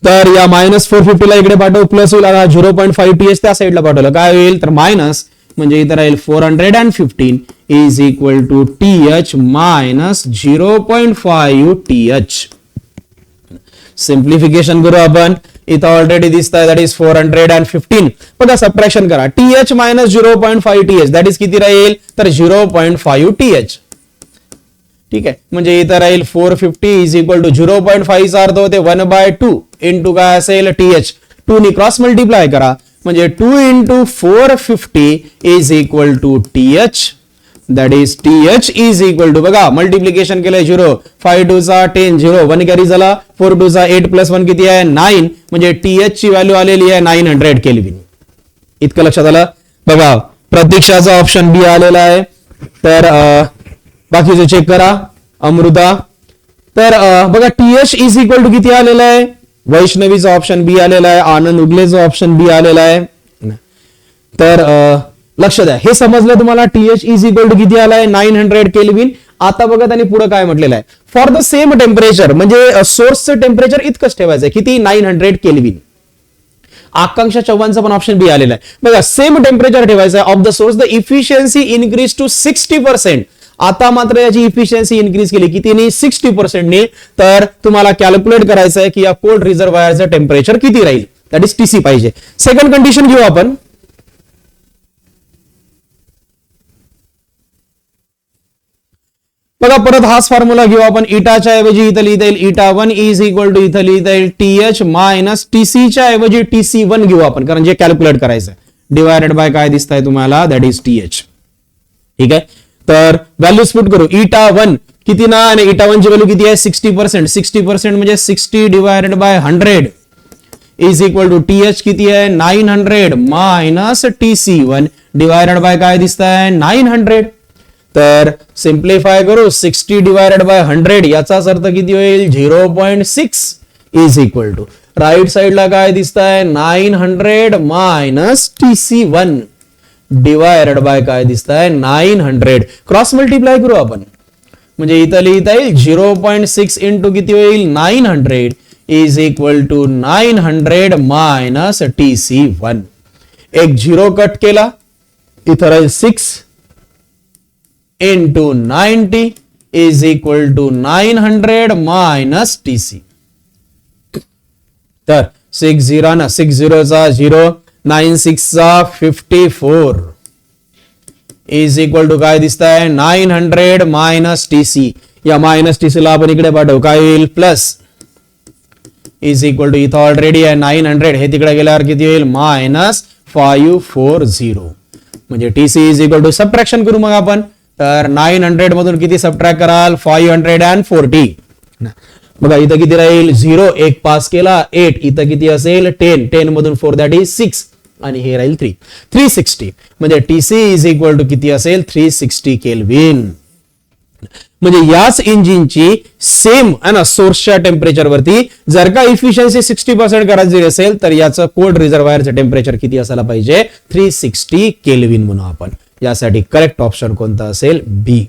तर या मायनस 450 ला इकडे पाठवू, प्लस होईल. आता 0.5 टीएच त्या साईडला पाठवलं काय होईल, तर मायनस म्हणजे इथं राहील 415 is equal to TH minus 0.5 TH. Simplification करू आपण. इथं ऑलरेडी दिसत आहे दॅट इज 415. बघा सबट्रॅक्शन करा. TH minus 0.5 TH that is किती राहील, तर 0.5 टीएच. ठीक आहे. म्हणजे इथं राहील 450 इज इक्वल टू 0.5 चा अर्थ होते 1/2 इंटू काय असेल टीएच. 2 नी क्रॉस मल्टिप्लाय करा म्हणजे 2 into 450 is equal to TH. That is TH is equal to बघा मल्टिप्लिकेशन केलंय 0, 5 2 चा 10, 0 1 कॅरी झाला, 4 2 चा 8 प्लस 1 किती आहे 9. म्हणजे टीएच ची व्हॅल्यू आलेली आहे 900 केल्विन. इतकं लक्षात आलं. बघा प्रतीक्षाचा ऑप्शन बी आलेला आहे. तर बाकीचे चेक करा. अमृता, तर बघा टीएच इज इक्वल टू किती आलेला आहे, वैष्णवीचा ऑप्शन बी आलेला आहे, आनंद उगलेचा ऑप्शन बी आलेला आहे. तर लक्ष द्या, हे समजलं तुम्हाला. टीएच इज इक्वल टू किती आलाय 900 केल्विन. आता बघा त्यांनी पुढे काय म्हटलेलं आहे, फॉर द सेम टेम्परेचर, म्हणजे सोर्सचं टेम्परेचर इतकंच ठेवायचं किती 900 केल्विन. आकांक्षा चव्हाणचा पण ऑप्शन बी आलेला आहे. बघा सेम टेम्परेचर ठेवायचं आहे of the source, the efficiency increase to 60%. आता मात्र याची इफिशियन्सी इनक्रीज केली कितीने 60% ने. तर तुम्हाला कॅल्क्युलेट करायचं आहे की या कोल्ड रिझर्वायरचं टेम्परेचर किती राहील, दॅट इज टीसी पाहिजे. सेकंड कंडिशन घेऊ आपण. बघा परत हाच फॉर्म्युला घेऊ आपण. इटाच्या ऐवजी इथं लिहिता येईल इटा 1 इज इक्वल टू इथं लिहिता येईल टीएच मायनस टीसीच्या ऐवजी TC1 घेऊ आपण, कारण जे कॅल्क्युलेट करायचं डिवायडेड बाय काय दिसत आहे तुम्हाला, दॅट इज टीएच. ठीक आहे. तर व्हॅल्यूज पुट करू. इटा 1 किती ना, आणि इटा 1 ची व्हॅल्यू किती आहे 60%. 60% म्हणजे 60 divided by 100 is equal to TH किती आहे 900 मायनस TC1 डिवायडेड बाय काय दिसत आहे 900. तर सिम्प्लिफाय करू. 60 डिवायडेड बाय 100 याचाच अर्थ किती होईल 0.6 इज इक्वल टू राईट साइडला काय दिसत आहे 900 मायनस TC1 डिवायडेड बाय काय दिसत आहे 900. क्रॉस मल्टिप्लाय करू आपण, म्हणजे इथं लिहिता येईल 0.6 इंटू किती होईल 900 is equal to 900 minus TC1. एक 0 कट केला, इथं राहील 6 into 90 is equal to 900 minus TC. तर 6 चा 0, 9 6 चा 54 इज इक्वल टू काय दिसत आहे 900 मायनस TC. या मायनस TC ला आपण इकडे पाठवू, काय येईल प्लस इज इक्वल टू इथं ऑलरेडी आहे 900, हे तिकडे गेल्यावर किती होईल मायनस 540. म्हणजे TC is equal to subtraction करू मग आपण. तर 900 मधून किती सबट्रॅक्ट कराल 540. बघा इथं किती राहील 0, 1 पास केला 8, इथं किती असेल 10, 10 मधून 4 दॅट इज 6 आणि हे राहील 360. म्हणजे TC इज इक्वल टू किती असेल 360 केल्विन. म्हणजे याच इंजिनची सेम आहे ना सोर्सच्या टेम्परेचर वरती जर का इफिशियन्सी 60% करायची असेल तर याचं कोल्ड रिझर्वायरचं टेम्परेचर किती असायला पाहिजे 360 केल्विन म्हणू आपण. यासाठी करेक्ट ऑप्शन कोणता असेल बी.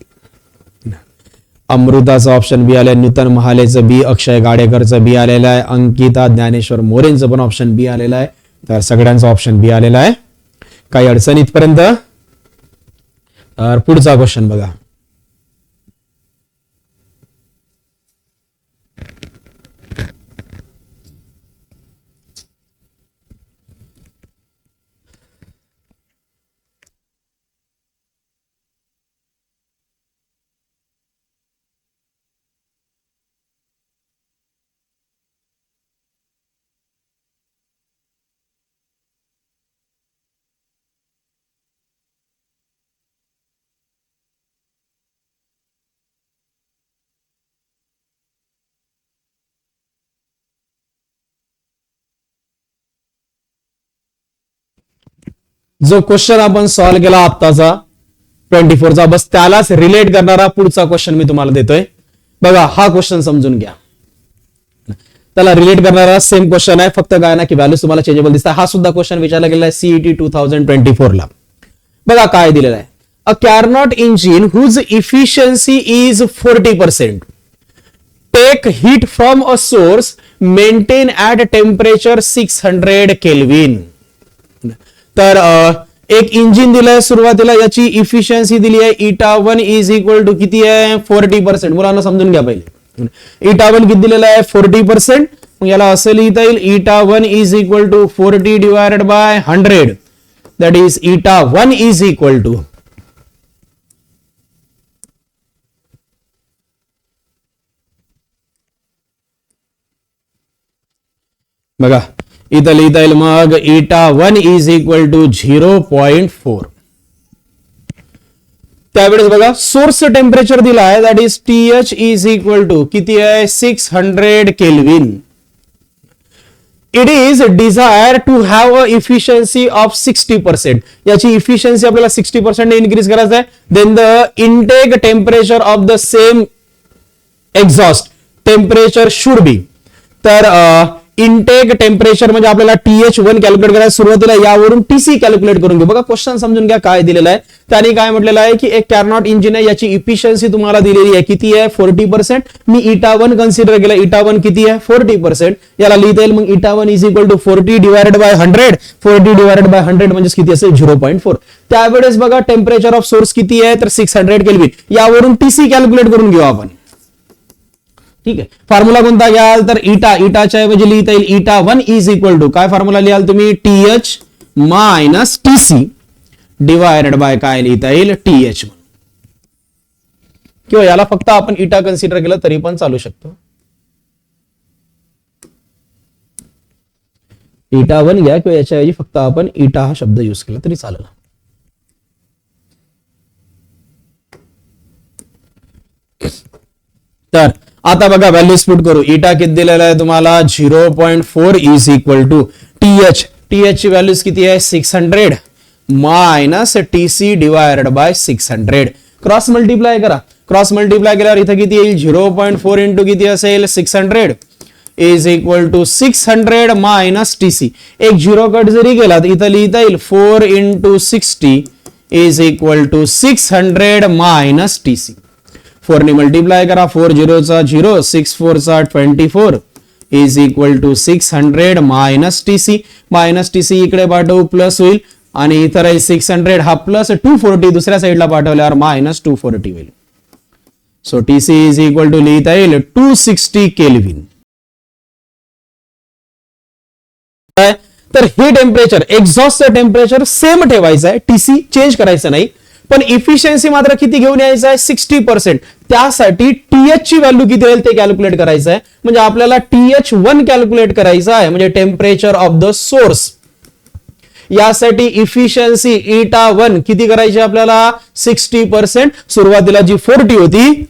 अमृताचं ऑप्शन बी आलंय, नूतन महालेचं बी, अक्षय गाडेकरचं बी आलेलं आहे, अंकिता ज्ञानेश्वर मोरेंचं पण ऑप्शन बी आलेलं आहे. तर सगळ्यांचा ऑप्शन बी आलेला आहे. काही अडचण इथपर्यंत. तर पुढचा क्वेश्चन बघा. जो क्वेश्चन आपण सॉल्व्ह केला आत्ताचा 24चा बस त्यालाच रिलेट करणारा पुढचा क्वेश्चन मी तुम्हाला देतोय. बघा हा क्वेश्चन समजून घ्या. त्याला रिलेट करणारा सेम क्वेश्चन आहे, फक्त काय ना की व्हॅल्यूज तुम्हाला चेंजेबल दिसतात. हा सुद्धा क्वेश्चन विचारला गेला आहे CET 2024 ला. बघा काय दिलेलं आहे. A Carnot engine whose efficiency is 40%. Take heat from a source maintain at temperature 600 Kelvin. तर एक इंजिन दिलंय सुरुवातीला, याची इफिशियन्सी दिली आहे η1 इज इक्वल टू किती आहे 40%. मुलांना समजून घ्या पहिले. η1 किती दिलेला आहे 40%. मग याला असं लिहिता येईल η1 is equal to 40 divided by 100 that is η1 is equal to बघा इथं लिहिता येईल मग η1 इज इक्वल टू 0.4. त्यावेळेस बघा सोर्स टेम्परेचर दिला आहे that is TH is equal to किती आहे 600 kelvin. It is desire to have a efficiency of 60%. याची इफिशियन्सी आपल्याला 60% इन्क्रीज करायचं आहे. Then the intake temperature of the same exhaust temperature should be. तर इनटेक टेम्परेचर म्हणजे आपल्याला TH1 कॅल्क्युलेट करायचं. सुरुवातीला यावरून TC कॅल्क्युलेट करून घेऊ. बघा क्वेश्चन समजून घ्या काय दिलेला आहे. त्याने काय म्हटलेलं आहे की एक कॅरनॉट इंजिन आहे, याची इफिशियन्सी तुम्हाला दिलेली आहे किती आहे 40%. मी η1 कन्सिडर केलं, η1 किती आहे 40%. याला लिहिता येईल मग η1 is equal to 40 divided by 100. 40 divided by 100 म्हणजे किती असेल 0.4. त्यावेळेस बघा टेम्परेचर ऑफ सोर्स किती आहे तर 600 केल्विन. यावरून TC कॅल्क्युलेट करून घेऊ आपण. ठीक आहे. फॉर्म्युला कोणता घ्याल तर इटाच्या ऐवजी लिहिता येईल η1 इज इक्वल टू काय फॉर्म्युला लिहाल तुम्ही TH minus TC divided by काय लिहिता येईल TH. किंवा याला फक्त आपण इटा कन्सिडर केलं तरी पण चालू शकतो. η1 घ्या किंवा याच्या ऐवजी फक्त आपण इटा हा शब्द युज केला तरी चालेल. तर आता बघा व्हॅल्यूज पुट करू. इटा किती दिलेला आहे तुम्हाला 0.4 is equal to TH. TH ची व्हॅल्यूज किती आहे 600 minus TC divided by 600. Cross multiply करा. क्रॉस मल्टिप्लाय केल्यावर इथं किती येईल 0.4 इंटू किती असेल 600 is equal to 600 minus TC. एक 0 कट जरी केला तर इथं लिहिता येईल 4 into 60 is equal to 600 minus TC. 4 ने मल्टिप्लाय करा. 4 0 चा 0, 6 4 चा 24 is equal to 600 minus TC. Minus TC इकडे पाठवू प्लस होईल आणि इथं राहील 600 हा प्लस 240 दुसऱ्या साईडला पाठवल्यावर मायनस 240 होईल. So TC is equal to लिहिता येईल 260 केल्विन. तर हे टेम्परेचर एक्झॉस्टचं टेम्परेचर सेम ठेवायचं आहे, टीसी चेंज करायचं नाही, पण इफिशियन्सी मात्र किती घेऊन यायचं आहे 60%. त्यासाठी टीएच ची व्हॅल्यू किती होईल ते कॅल्क्युलेट करायचं आहे. म्हणजे आपल्याला TH1 कॅल्क्युलेट करायचं आहे, म्हणजे टेम्परेचर ऑफ द सोर्स. यासाठी इफिशियन्सी eta1 किती करायची आपल्याला 60%. सुरुवातीला जी 40 होती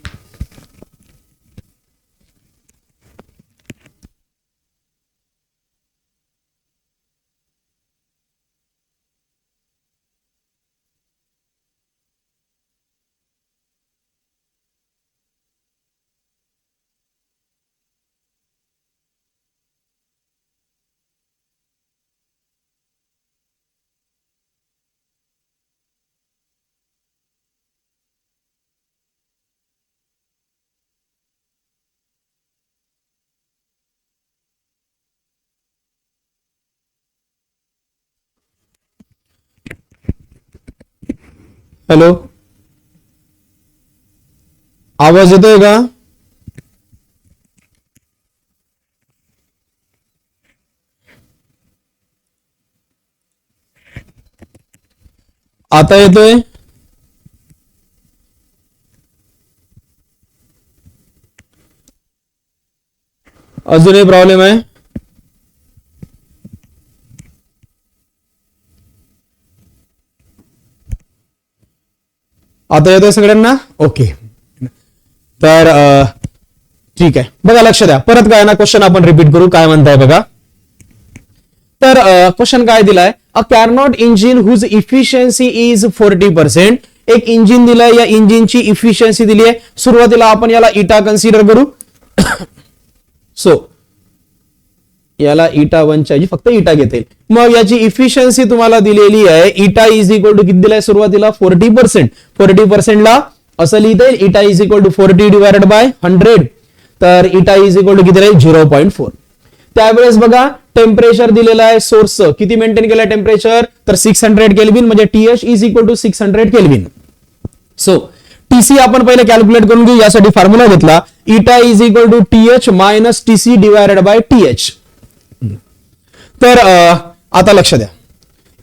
हॅलो आवाज येतोय का? आता येतोय? अजूनही प्रॉब्लेम आहे? आता येतोय सगळ्यांना? ओके. तर ठीक आहे, बघा लक्ष द्या. परत काय ना क्वेश्चन आपण रिपीट करू. काय म्हणताय बघा. तर क्वेश्चन काय दिलाय, अ Carnot engine whose efficiency is 40%. एक इंजिन दिलाय, या इंजिनची इफिशियन्सी दिली आहे. सुरुवातीला आपण याला इटा कन्सिडर करू. सो याला eta1 च्या फक्त इटा घेता येईल. मग याची इफिशियन्सी तुम्हाला दिलेली आहे. इटा इज इक्वल टू किती दिलाय सुरुवातीला 40%. 40% ला असं लिहिता येईल eta is equal to 40 divided by 100. तर इटा इज इक्वल टू किती राहील 0.4. त्यावेळेस बघा टेम्परेचर दिलेलं आहे सोर्सचं, किती मेंटेन केलं टेम्परेचर, तर 600 केल्विन, म्हणजे TH is equal to 600 kelvin. So TC आपण पहिले कॅल्क्युलेट करून घेऊ. यासाठी फॉर्म्युला घेतला eta is equal to TH minus TC divided by TH. तर आता लक्ष द्या,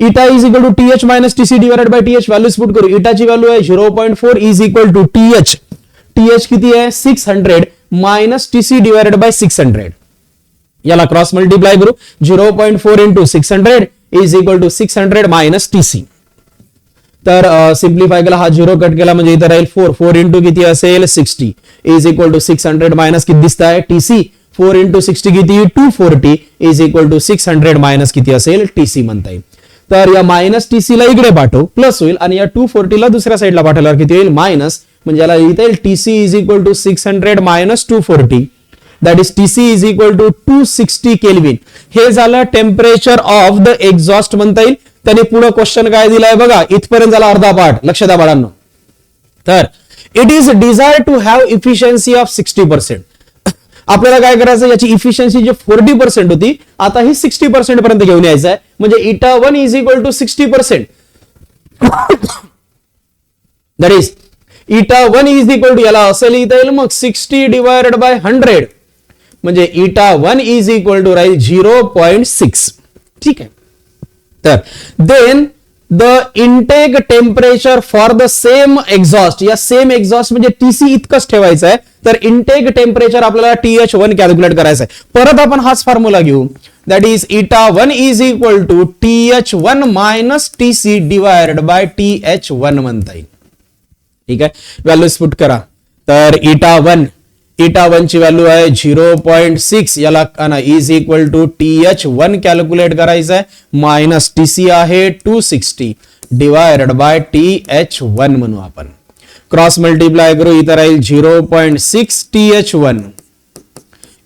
eta is equal to TH minus TC divided by TH. Values put करू. इटाची व्हॅल्यू आहे 0.4 is equal to TH. TH किती आहे 600 मायनस TC डिवायडेड बाय 600. याला क्रॉस मल्टिप्लाय करू. 0.4 into 600 is equal to 600 minus TC. तर सिम्प्लिफाय केला, हा 0 कट केला म्हणजे इथे राहील 4. 4 इंटू किती असेल 60 इज इक्वल टू 600 मायनस किती दिसत आहे TC. 4 इंटू 60 किती 240 इज इक्वल टू 600 मायनस किती असेल TC म्हणता येईल. तर या मायनस TC ला इकडे पाठव, प्लस होईल, आणि या 240 ला दुसऱ्या साईडला पाठवल्यावर किती होईल मायनस. म्हणजे याला लिहिता येईल TC is equal to 600 minus 240. That is TC is equal to 260 kelvin. हे झालं टेम्परेचर ऑफ द एक्झॉस्ट म्हणता येईल. त्याने पुढे क्वेश्चन काय दिलाय बघा, इथपर्यंत झाला अर्धा पाठ. लक्ष द्या बाळांनो. तर it is desire to have efficiency of 60%. आपल्याला काय करायचं, याची इफिशियन्सी जी 40% होती आता ही 60% पर्यंत घेऊन यायचं आहे. म्हणजे eta1 is equal to 60%. That is eta1 is equal to, याला असं लिहिता येईल मग 60 डिवायडेड बाय 100. म्हणजे eta1 इज इक्वल टू राहील 0.6. ठीक आहे. तर then the intake temperature for the same exhaust, या सेम एक्झॉस्ट म्हणजे TC इतकंच ठेवायचं आहे. तर इनटेक टेम्परेचर आपल्याला TH1 कॅल्क्युलेट करायचं आहे. परत आपण हाच फॉर्म्युला घेऊ. That is eta1 is equal to TH1 minus TC divided by TH1 म्हणता येईल. ठीक आहे, व्हॅल्यूज पुट करा. तर eta1 ची व्हॅल्यू आहे 0.6. याला is equal to TH1 calculate करायचं आहे. मायनस TC आहे 260 डिवायडेड बाय TH1 म्हणू आपण. क्रॉस मल्टिप्लाय करू. इथं राहील 0.6 TH1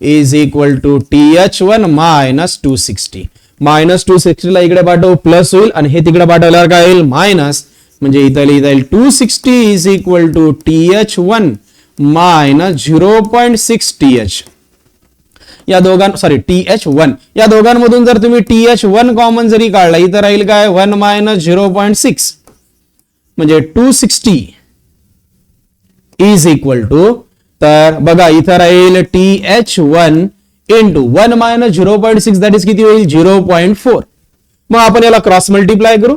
is equal to TH1 minus 260. Minus 260 ला इकडे पाठवू, प्लस होईल, आणि हे तिकडे पाठवल्यावर काय होईल मायनस. म्हणजे इथं लिहिता येईल 260 is equal to TH1 minus 0.6 TH. या TH1 या दोघांमधून जर तुम्ही TH1 कॉमन जरी काढला इथं राहील काय 1 मायनस 0.6 म्हणजे 260 इज इक्वल टू, तर बघा इथं राहील TH1 into 1 minus 0.6 that is किती होईल 0.4. मग आपण याला क्रॉस मल्टिप्लाय करू.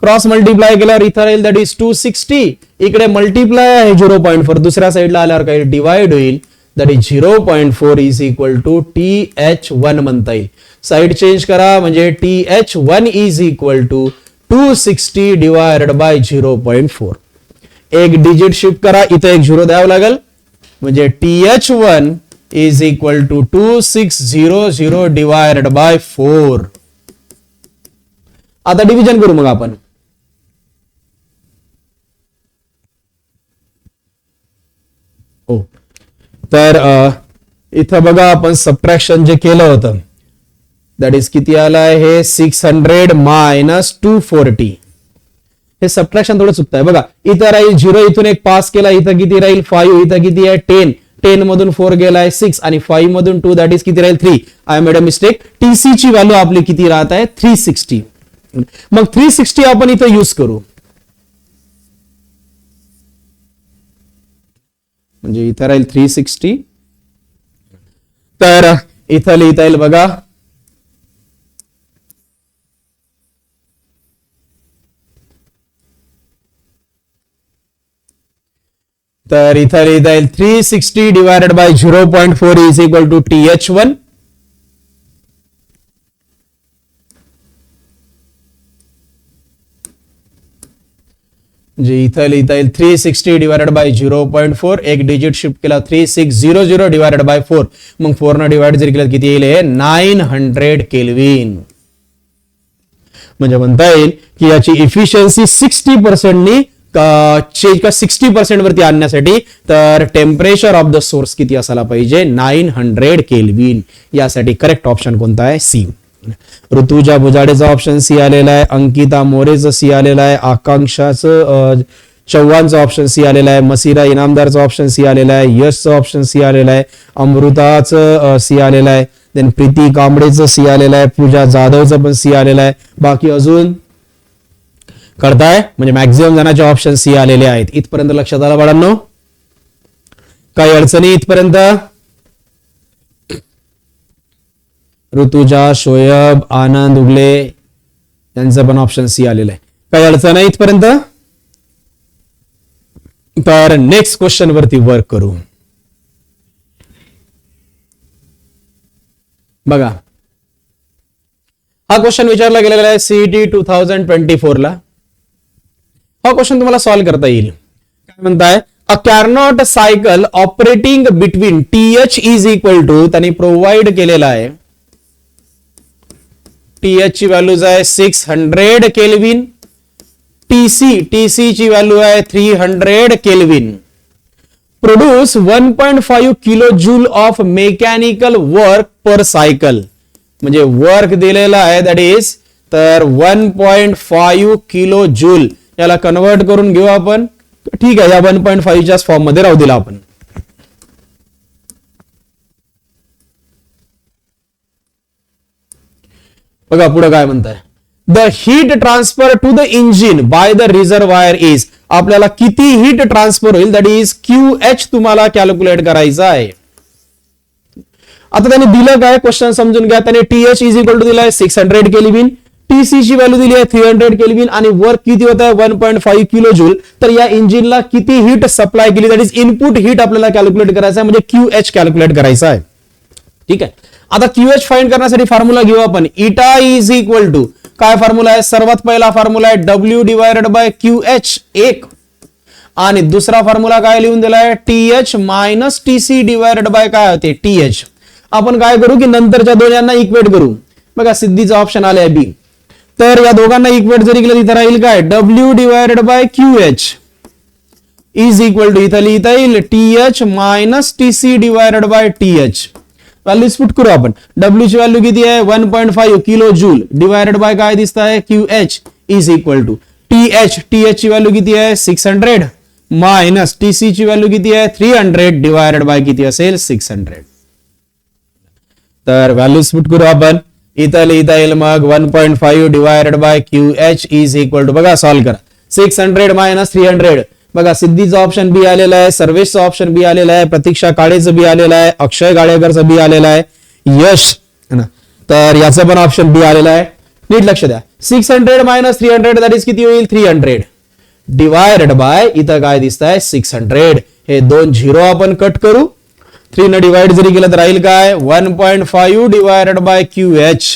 क्रॉस मल्टिप्लाय केल्यावर इथं राहील दॅट इज 260. इकडे मल्टिप्लाय आहे 0.4, दुसऱ्या साईडला आल्यावर काही डिवाइड होईल that is 0.4 is equal to TH1 म्हणता येईल. साईड चेंज करा म्हणजे TH1 is equal to 260 divided by 0.4. एक डिजिट शिफ्ट करा, इथं एक 0 द्यावं लागेल म्हणजे TH1 is equal to 2600 divided by 4. आता डिव्हिजन करू मग आपण. तर इथं बघा आपण सबट्रॅक्शन जे केलं होतं दॅट इज किती आलाय हे 600 मायनस 240. हे सबट्रॅक्शन थोडं चुकतंय बघा. इथं राहील 0, इथून एक पास केला, इथं किती राहील 5, इथं किती आहे 10, 10 मधून 4 गेलाय 6 आणि 5 मधून 2 दॅट इज किती राहील 3. I made a mistake. TC ची व्हॅल्यू आपली किती राहत आहे 360. मग 360 आपण इथं यूज करू म्हणजे इथं राहील 360. तर इथं लिहिता येईल बघा तर इथं लिहिता येईल 360 divided by 0.4 is equal to TH1. जे इथं लिहिता येईल 360 डिवायडेड बाय 0.4. एक डिजिट शिफ्ट केला 3600 डिवायडेड बाय 4. मग 4 न डिवाइड जर केलं किती येईल 900 केल्विन. म्हणजे म्हणता येईल की याची इफिशियन्सी 60% नी 60% वरती आणण्यासाठी तर टेम्परेचर ऑफ द सोर्स किती असायला पाहिजे 900 केल्विन. यासाठी करेक्ट ऑप्शन कोणता आहे सी. ऋतुजा भुजाडेचा ऑप्शन सी आलेला आहे, अंकिता मोरेचं सी आलेला आहे, आकांक्षाचं चव्हाणचा ऑप्शन सी आलेला आहे, मसिरा इनामदारचा ऑप्शन सी आलेला आहे, यशचं ऑप्शन सी आलेला आहे, अमृताचं सी आलेला आहे, देन प्रीती कांबळेचं सी आलेलं आहे, पूजा जाधवचं पण सी आलेलं आहे. बाकी अजून करताय म्हणजे मॅक्झिमम जणांचे ऑप्शन सी आलेले आहेत. इथपर्यंत लक्षात आलं बाळांनो? काही अडचणी इथपर्यंत? ऋतुजा, शोयब, आनंद उगले यांचं पण ऑप्शन सी आलेलं आहे. काही अडचण आहे इथपर्यंत? तर नेक्स्ट क्वेश्चन वरती वर्क करू. बघा हा क्वेश्चन विचारला गेलेला आहे सीईटी 2024 ला. हा क्वेश्चन तुम्हाला सॉल्व्ह करता येईल. काय म्हणताय a Carnot cycle operating between TH is equal to त्यांनी प्रोव्हाइड केलेला आहे TH ची व्हॅल्यूज आहे 600 केल्विन, TC ची व्हॅल्यू आहे 300 kelvin. Produce 1.5 kilo joule of mechanical work per cycle. म्हणजे वर्क दिलेला आहे दॅट इज तर 1.5 किलो जूल. याला कन्वर्ट करून घेऊ आपण. ठीक आहे, या 1.5 च्या फॉर्म मध्ये राहू दिला आपण. बघा पुढे काय म्हणताय the heat transfer to the engine by the reservoir is. आपल्याला किती हीट ट्रान्सफर होईल दॅट इज QH तुम्हाला कॅल्क्युलेट करायचा आहे. आता त्यांनी दिलं काय क्वेश्चन समजून घ्या. त्याने TH इज इक्वल टू दिलाय 600 केल्विन, TC ची व्हॅल्यू दिली आहे 300 केल्विन आणि वर्क किती होत आहे 1.5 किलो जूल. तर या इंजिनला किती हीट सप्लाय केली दॅट इज इनपुट हीट आपल्याला कॅल्क्युलेट करायचं आहे म्हणजे QH कॅल्क्युलेट करायचा आहे. ठीक आहे, आता QH फाइंड करण्यासाठी फॉर्म्युला घेऊ आपण. इटा इज इक्वल टू काय फॉर्म्युला आहे? सर्वात पहिला फॉर्म्युला आहे W डिवायडेड बाय QH एक आणि दुसरा फॉर्म्युला काय लिहून दिलाय TH minus TC divided by काय होते TH. आपण काय करू की नंतरच्या दोन यांना इक्वेट करू. बघा सिद्धीचा ऑप्शन आलाय बी. तर या दोघांना इक्वेट जरी केलं तिथे राहील काय W divided by QH is equal to इथं लिहिता येईल TH minus TC divided by TH. Values put करू आपण. W ची व्हॅल्यू किती आहे 1.5 किलो जूल डिवायडेड बाय काय दिसत आहे QH is equal to TH ची व्हॅल्यू किती आहे 600 मायनस TC ची व्हॅल्यू किती आहे 300 डिवायडेड बाय किती असेल 600. तर व्हॅल्यूज पुट करू आपण. इथं लिहिता येईल मग 1.5 divided by QH is equal to, बघा सॉल्व्ह करा, 600 मायनस 300. बघा सिद्धीचा ऑप्शन बी आलेला आहे, सर्वेशचा ऑप्शन बी आलेला आहे, प्रतीक्षा काळेचं बी आलेलं आहे, अक्षय गाडेकरचं बी आलेलं आहे, यश है ना, तर याचं पण ऑप्शन बी आलेला आहे. नीट लक्ष द्या. 600 मायनस 300 दॅट इज किती होईल? 300 डिवायडेड बाय इथं काय दिसत आहे? 600. हे दोन झिरो आपण कट करू. 3 न डिवाइड जरी केलं तर राहील काय? 1.5 divided by QH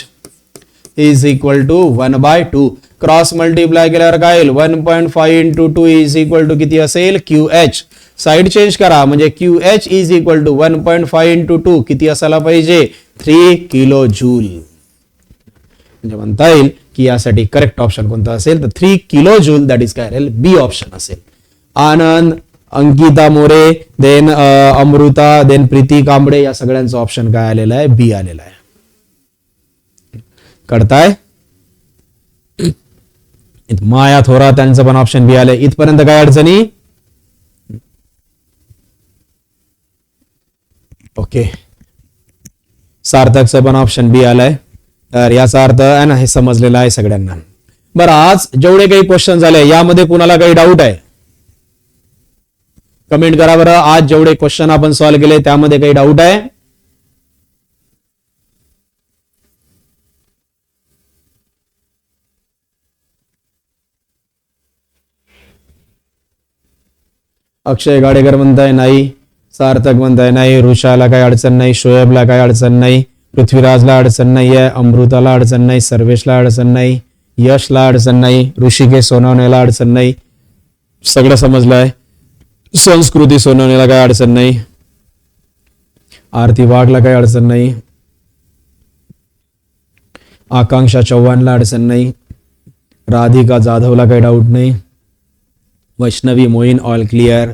is equal to 1/2. Cross multiply केल्यावर काय येईल? 1.5 इंटू 2 इज इक्वल टू किती असेल? QH. साइड चेंज करा म्हणजे QH is equal to 1.5 into 2 किती असायला पाहिजे? 3 किलो जूल. म्हणजे म्हणता येईल की यासाठी करेक्ट ऑप्शन कोणता असेल तर 3 किलो जूल, दॅट इज काय राहील? बी ऑप्शन असेल. आनंद, अंकिता मोरे, देन अमृता, देन प्रीती कांबळे, या सगळ्यांचं ऑप्शन काय आलेलं आहे? बी आलेलं आहे. कळताय? माया थोरात त्यांचं पण ऑप्शन बी आलंय. इथपर्यंत काय अडचणी? ओके. सार्थकचं पण ऑप्शन बी आलंय. तर याचा अर्थ आहे ना, हे समजलेलं आहे सगळ्यांना. बरं, आज जेवढे काही क्वेश्चन झाले यामध्ये कुणाला काही डाऊट आहे? कमेंट करा बरं. आज जेवढे क्वेश्चन आपण सॉल्व्ह केले त्यामध्ये काही डाऊट आहे? अक्षय गाडेकर म्हणताय नाही, सार्थक म्हणताय नाही, ऋषाला काही अडचण नाही, शोएबला काही अडचण नाही, पृथ्वीराजला अडचण नाही आहे, अमृताला अडचण नाही, सर्वेशला अडचण नाही, यशला अडचण नाही, ऋषिकेश सोनवणेला अडचण नाही, सगळं समजलंय. संस्कृती सोनवणेला काही अडचण नाही, आरती वाघला काही अडचण नाही, आकांक्षा चव्हाणला अडचण नाही, राधिका जाधवला काही डाऊट नाही, वैष्णवी मोईन ऑल क्लिअर.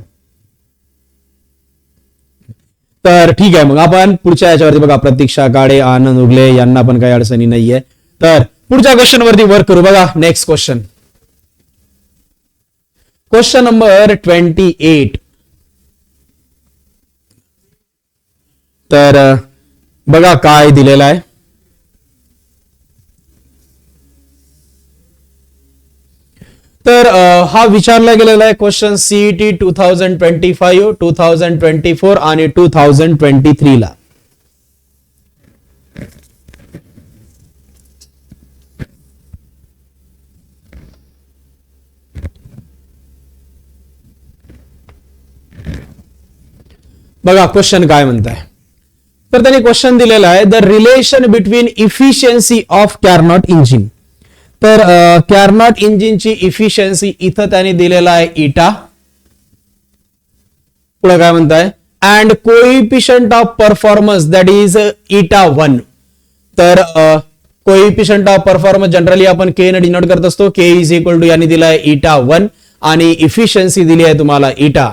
तर ठीक आहे, मग आपण पुढच्या याच्यावरती बघा, प्रतीक्षा काळे, आनंद उगले यांना पण काही अडचणी नाहीये. तर पुढच्या क्वेश्चन वरती वर्क करू. बघा नेक्स्ट क्वेश्चन, क्वेश्चन नंबर 28. तर बघा काय दिलेलं आहे. तर हा विचारला गेलेला आहे क्वेश्चन सीईटी 2025, 2024 आणि 2023 ला. बघा क्वेश्चन काय म्हणताय. तर त्यांनी क्वेश्चन दिलेला आहे, the relation between efficiency of Carnot engine. तर कॅरनॉट इंजिनची इफिशियन्सी इथं त्यांनी दिलेला आहे इटा. पुढे काय म्हणताय? And coefficient of performance that is eta 1. तर कोइफिशियंट ऑफ परफॉर्मन्स जनरली आपण के ने डिनोट करत असतो. के इज इक्वल टू यांनी दिलाय इटा 1 आणि इफिशियन्सी दिली आहे तुम्हाला इटा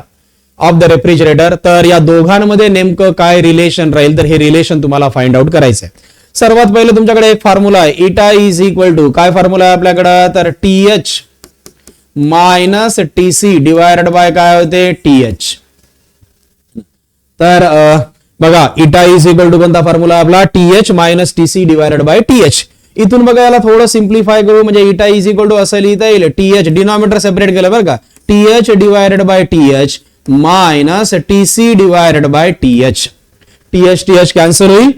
ऑफ द रेफ्रिजरेटर. तर या दोघांमध्ये नेमकं काय रिलेशन राहील, तर हे रिलेशन तुम्हाला फाइंड आउट करायचं आहे. सर्वात पहिले तुमच्याकडे एक फॉर्म्युला आहे, इटा इज इक्वल टू, काय फॉर्म्युला आहे आपल्याकडे, तर TH minus TC divided by काय होते? TH. तर बघा इटा इज इक्वल टू कोणता फॉर्म्युला आपला? TH minus TC divided by TH. इथून बघा याला थोडं सिम्प्लिफाय करू म्हणजे इटा इज इक्वल टू असं लिहिता येईल, TH डिनॉमिनेटर सेपरेट केलं बरं का, TH divided by TH minus TC divided by TH. TH cancel होईल,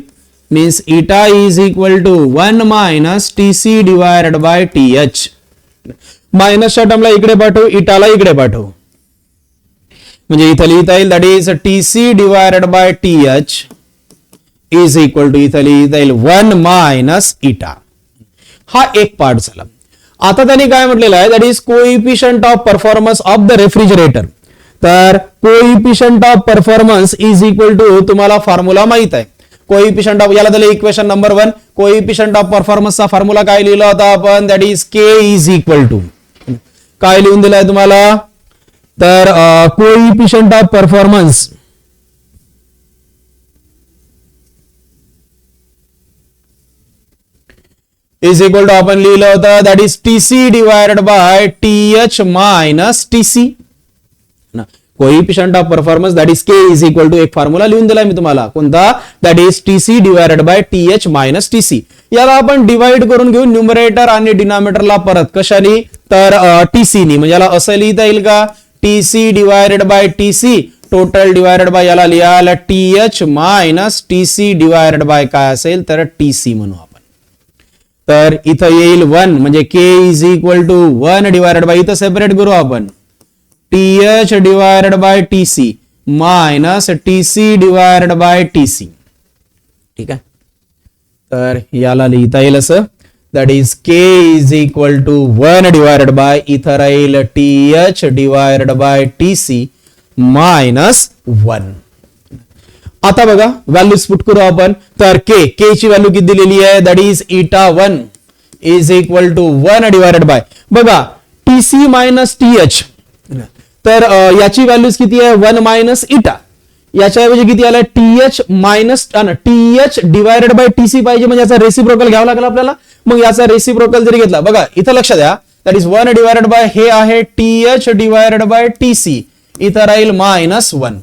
means eta is equal to 1 minus TC divided by TH. मायनसच्या टर्मला इकडे पाठवू, इटाला इकडे पाठवू, म्हणजे इथं लिहिता येईल that is TC divided by TH is equal to इथं लिहिता येईल 1 minus इटा. हा एक पार्ट झाला. आता त्यांनी काय म्हटलेलं आहे, that is coefficient of performance of the refrigerator. तर coefficient of performance is equal to, तुम्हाला फॉर्म्युला माहित आहे, कोइफिशियंट ऑफ, याला दिले इक्वेशन नंबर 1. कोइफिशियंट ऑफ परफॉर्मन्सचा फॉर्म्युला काय लिहिला होता आपण, that is K is equal to, काय लिहून दिलाय तुम्हाला, तर coefficient of performance is equal to आपण लिहिलं होतं that is TC divided by TH minus TC. Coefficient of performance that is K is equal to एक फॉर्म्युला लिहून दिलाय मी तुम्हाला, कोणता, that is TC divided by TH minus TC. याला आपण डिवाइड करून घेऊ न्यूमरेटर आणि डिनॉमिनेटरला परत कशाने, तर टीसी नी. म्हणजे याला असं लिहिता येईल का, TC divided by TC total divided by याला लिहायला TH minus TC divided by काय असेल तर टीसी म्हणू आपण. तर इथं येईल 1 म्हणजे K is equal to 1 divided by, इथं सेपरेट करू आपण, T H divided by T C minus TC divided by T C. ठीक आहे, तर याला लिहिता येईल असं, that is K is equal to 1 divided by, इथं राहील T H divided by T C minus 1. आता बघा व्हॅल्यूज पुट करू आपण. तर के ची व्हॅल्यू किती दिलेली आहे, that is eta 1 is equal to 1 divided by, बघा टीसी मायनस टीएच, तर याची व्हॅल्यूज किती आहे 1 मायनस इटा, याच्याऐवजी किती आलाय TH minus TH divided by TC पाहिजे, म्हणजे याचा रेसिप्रोकल घ्यावा लागेल आपल्याला. मग याचा रेसिप्रोकल जरी घेतला, बघा इथं लक्ष द्या, दॅट इज 1 डिवायडेड बाय हे आहे टीएच डिवायडेड बाय टीसी, इथं राहील मायनस 1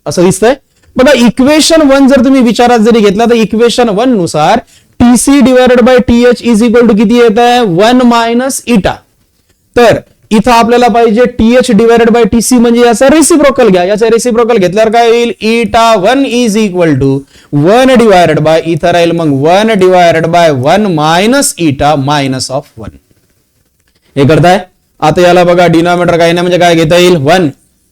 असं दिसतंय. बघा इक्वेशन 1 जर तुम्ही विचारात जरी घेतला तर इक्वेशन 1 नुसार TC divided by TH is equal to किती येत आहे 1 मायनस इटा. तर इथं आपल्याला पाहिजे टीएच डिवायडेड बाय टीसी, म्हणजे याचा रेसिप्रोकल घ्या. याचा रेसिप्रोकल घेतल्यावर काय येईल, eta 1 is equal to 1 divided by, इथं राहील मग 1 divided by 1 minus eta minus of 1. हे करताय. आता याला बघा डिनॉमिनेटर काय नाही म्हणजे काय घेता येईल 1,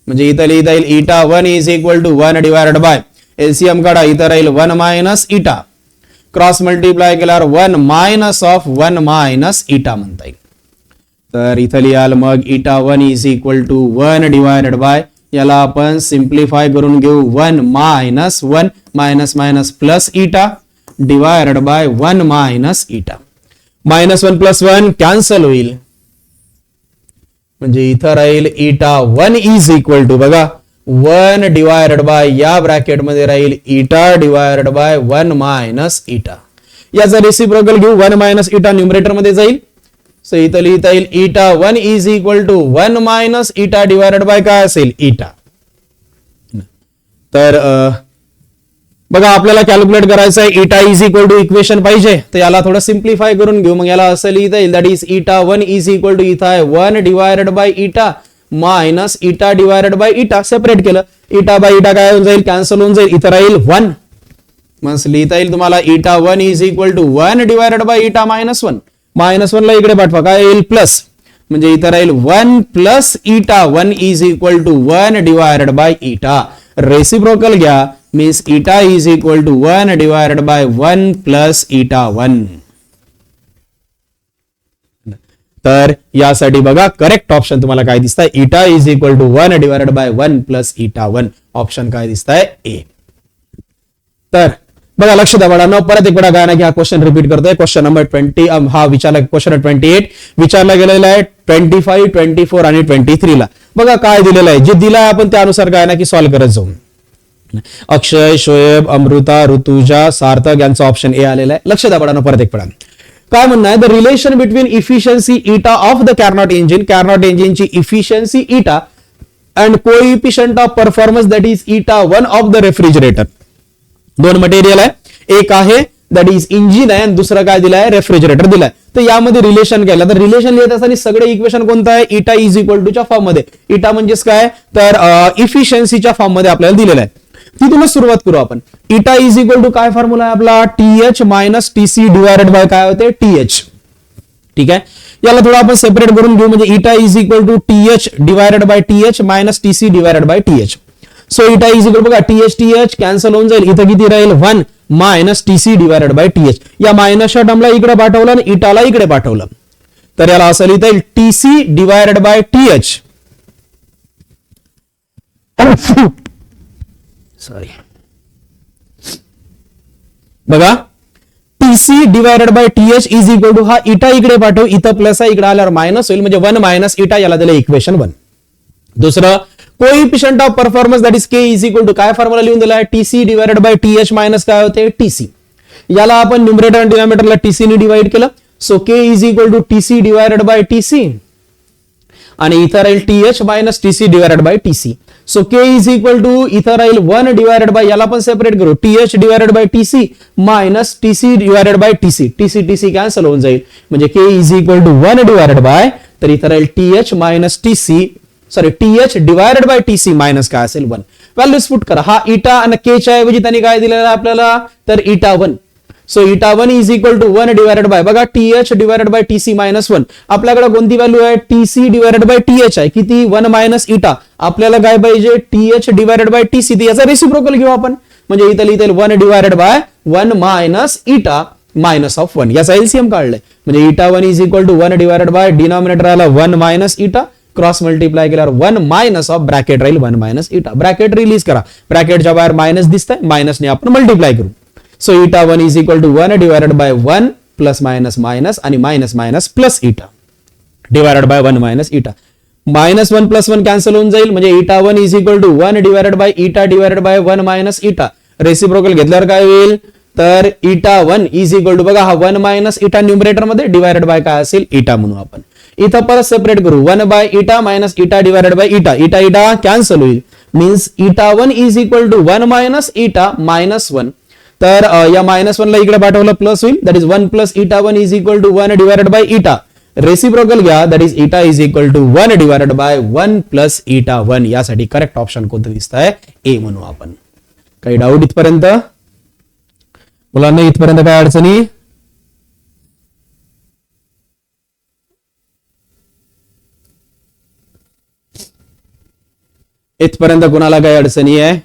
म्हणजे इथं लिहिता येईल eta 1 is equal to 1 divided by, LCM काढा, इथं राहील 1 मायनस इटा, क्रॉस मल्टिप्लाय केल्यावर 1 मायनस ऑफ 1 मायनस इटा म्हणता येईल. तर इथं लिहाल मग eta 1 is equal to 1 divided by, याला आपण सिम्प्लिफाय करून घेऊ 1 minus 1 minus minus plus eta divided by 1 minus eta. Minus 1 plus 1 cancel होईल, म्हणजे इथं राहील इटा 1 इज इक्वल टू बघा 1 डिवायडेड बाय, या ब्रॅकेट मध्ये राहील इटा डिवायडेड बाय 1 मायनस इटा. याचा रेसिप्रोकल घेऊ, 1 मायनस इटा न्यूमरेटर मध्ये जाईल, सो इथं लिहिता येईल eta 1 is equal to 1 minus इटा डिवायडेड बाय काय असेल इटा. तर बघा आपल्याला कॅल्क्युलेट करायचं आहे, इटा इज इक्वल टू इक्वेशन पाहिजे, तर याला थोडं सिम्प्लिफाय करून घेऊ. मग याला असं लिहिता येईल, that is eta 1 is equal to इथं आहे 1 डिवायडेड बाय इटा मायनस इटा डिवायडेड बाय इटा. सेपरेट केलं, इटा बाय इटा काय होऊन जाईल, कॅन्सल होऊन जाईल, इथं राहील 1. मग लिहिता येईल तुम्हाला eta 1 is equal to 1 divided by eta minus 1. Minus 1 ला इकडे पाठवा, काय येईल प्लस, म्हणजे इथं राहील 1 plus eta 1 is equal to 1 divided by eta. Reciprocal घ्या, means eta is equal to 1 divided by 1 plus eta 1. तर यासाठी बघा करेक्ट ऑप्शन तुम्हाला काय दिसतंय, eta is equal to 1 divided by 1 plus eta 1. Option काय दिसतंय ए. तर बघा लक्ष द्या बाळांनो, परत एक वेळा काय ना की हा क्वेश्चन रिपीट करतोय. क्वेश्चन नंबर 20 हा विचारला, क्वेश्चन 28 विचारला गेलेला आहे 25, 24 आणि 23 ला. बघा काय दिलेलं आहे, जे दिलं आहे आपण त्यानुसार काय ना की सॉल्व्ह करत जाऊ. अक्षय, शोएब, अमृता, ऋतुजा, सार्थक यांचा ऑप्शन ए आलेला आहे. लक्ष द्या बाळांनो, परत एक वेळा काय म्हणणं आहे, द रिलेशन बिटवीन इफिशियन्सी इटा ऑफ द कॅर्नॉट इंजिनची इफिशियन्सी इटा and coefficient of performance that is eta 1 of the refrigerator. दोन मटेरियल आहे, एक आहे दॅट इज इंजिन आहे आणि दुसरं काय दिलाय रेफ्रिजरेटर दिलाय. तर यामध्ये रिलेशन केलं, तर रिलेशन लिहित असताना सगळे इक्वेशन कोणतं आहे, इटा इज इक्वल टूच्या फॉर्म मध्ये. इटा म्हणजेच काय, तर इफिशियन्सीच्या फॉर्म मध्ये आपल्याला दिलेलं आहे. तिथूनच सुरुवात करू आपण. इटा इज इक्वल टू काय फॉर्म्युला आहे आपला, TH minus TC divided by काय होते टीएच. ठीक आहे, याला थोडं आपण सेपरेट करून घेऊ, म्हणजे eta is equal to TH divided by TH minus TC divided by TH. So eta is equal बघा टीएच टीएच कॅन्सल होऊन जाईल, इथं किती राहील 1 minus TC divided by TH. या मायनसच्या टर्मला इकडे पाठवलं आणि इटाला इकडे पाठवलं, तर याला असं लिहिता येईल T C divided by T H. Sorry बघा T C divided by TH is equal to हा इटा इकडे पाठव, इथं प्लस आहे, इकडे आल्यावर मायनस होईल, म्हणजे 1 मायनस इटा, याला दिलं इक्वेशन 1. दुसरं coefficient of performance that is K is equal to काय फॉर्म्युला लिहून दिला आहे, TC divided by TH minus काय होते टीसी. याला आपण न्यूमरेटर आणि डिनॉमिनेटरला टीसी ने डिवाइड केलं, so K is equal to TC divided by TC. आणि इथं राहील TH minus TC divided by TC. So K is equal to इथं राहील 1 डिवायडेड बाय, याला पण सेपरेट करू, TH divided by TC minus TC divided by TC. TC cancel होऊन जाईल, म्हणजे K is equal to 1 divided by, तर इथं राहील TH minus TC, sorry TH divided by TC minus काय असेल 1. व्हॅल्यूज पुट करा. हा इटा आणि K च्या ऐवजी त्यांनी काय दिलेलं आहे आपल्याला, तर इटा 1. So eta 1 is equal to 1 divided by, बघा TH divided by TC minus 1. आपल्याकडे कोणती व्हॅल्यू आहे, TC डिवायडेड बाय TH आहे, किती 1 मायनस इटा. आपल्याला काय पाहिजे, TH डिवायडेड बाय TC, याचा रेसिप्रोकल घेऊ आपण, म्हणजे इथं लिहिता येईल 1 divided by 1 minus eta minus of 1. याचा एलसीएम काढलाय, म्हणजे eta 1 is equal to 1 divided by, denominator आला 1 मायनस इटा, क्रॉस मल्टिप्लाय केल्यावर 1 मायनस ऑफ ब्रॅकेट राहील 1 मायनस इटा. ब्रॅकेट रिलीज करा, ब्रॅकेटच्या बाहेर मायनस दिसतंय, मायनसने आपण मल्टिप्लाय करू. So eta 1 is equal to 1 divided by 1 plus minus minus आणि minus minus plus eta divided by 1 minus eta. Minus 1 plus 1 cancel होऊन जाईल, म्हणजे eta 1 is equal to 1 divided by eta divided by 1 minus eta. Reciprocal घेतल्यावर काय होईल, तर इटा 1 is equal to, बघा हा 1 मायनस इटा न्यूमरेटर मध्ये डिवायडेड बाय काय असेल, इटा म्हणू आपण. इथं परत सेपरेट करू, 1 बाय इटा मायनस इटा डिवायडेड बाय इटा. इटा इटा कॅन्सल होईल, मीन्स इटा 1 is equal to 1 minus eta minus 1. तर या मायनस 1 ला इकडे पाठवलं प्लस होईल, that is 1 plus eta 1 is equal to 1 divided by eta. Reciprocal घ्या, that is eta is equal to 1 divided by 1 plus eta 1. यासाठी करेक्ट ऑप्शन कोणतं दिसत आहे, ए म्हणू आपण. काही डाऊट इथपर्यंत मुलांना, इथपर्यंत काय अडचणी, इथपर्यंत कुणाला काही अडचणी आहे,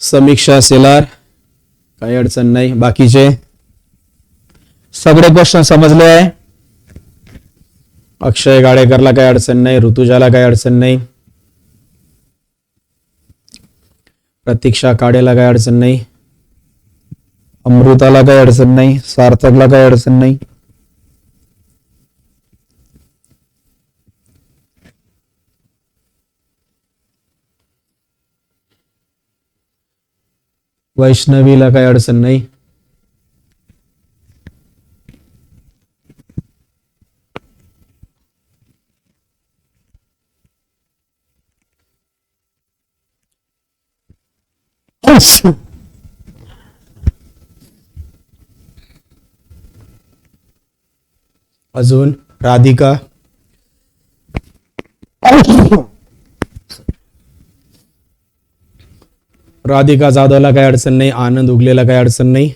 समीक्षा सेलार काही अडचण नाही, बाकीचे सगळे क्वेश्चन समजले आहे. अक्षय गाडेकरला काही अडचण नाही, ऋतुजाला काही अडचण नाही, प्रतीक्षा काडेला काही अडचण नाही, अमृताला काही अडचण नाही, सार्थकला काही अडचण नाही. वैष्णवीला काही अडचण नाही. अजून राधिका, राधिका जाधवला काही अडचण नाही, आनंद उगलेला काही अडचण नाही.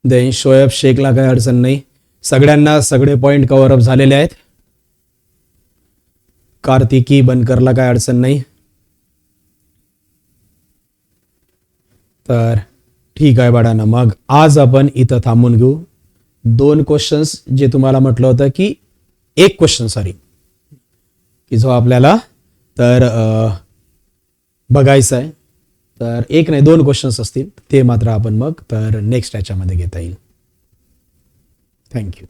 देन शोएब शेखला काही अडचण नाही. सगळ्यांना सगळे पॉइंट कव्हर अप झालेले आहेत. कार्तिकी बनकरला काही अडचण नाही. तर ठीक आहे बाळांनो, मग आज आपण इथं थांबून घेऊ. 2 क्वेश्चन्स जे तुम्हाला म्हटलं होतं की एक क्वेश्चन सॉरी की जो आपल्याला तर बघायचा आहे, तर एक नाही 2 क्वेश्चन्स असतील, ते मात्र आपण मग तर नेक्स्ट याच्यामध्ये घेता येईल. थँक्यू.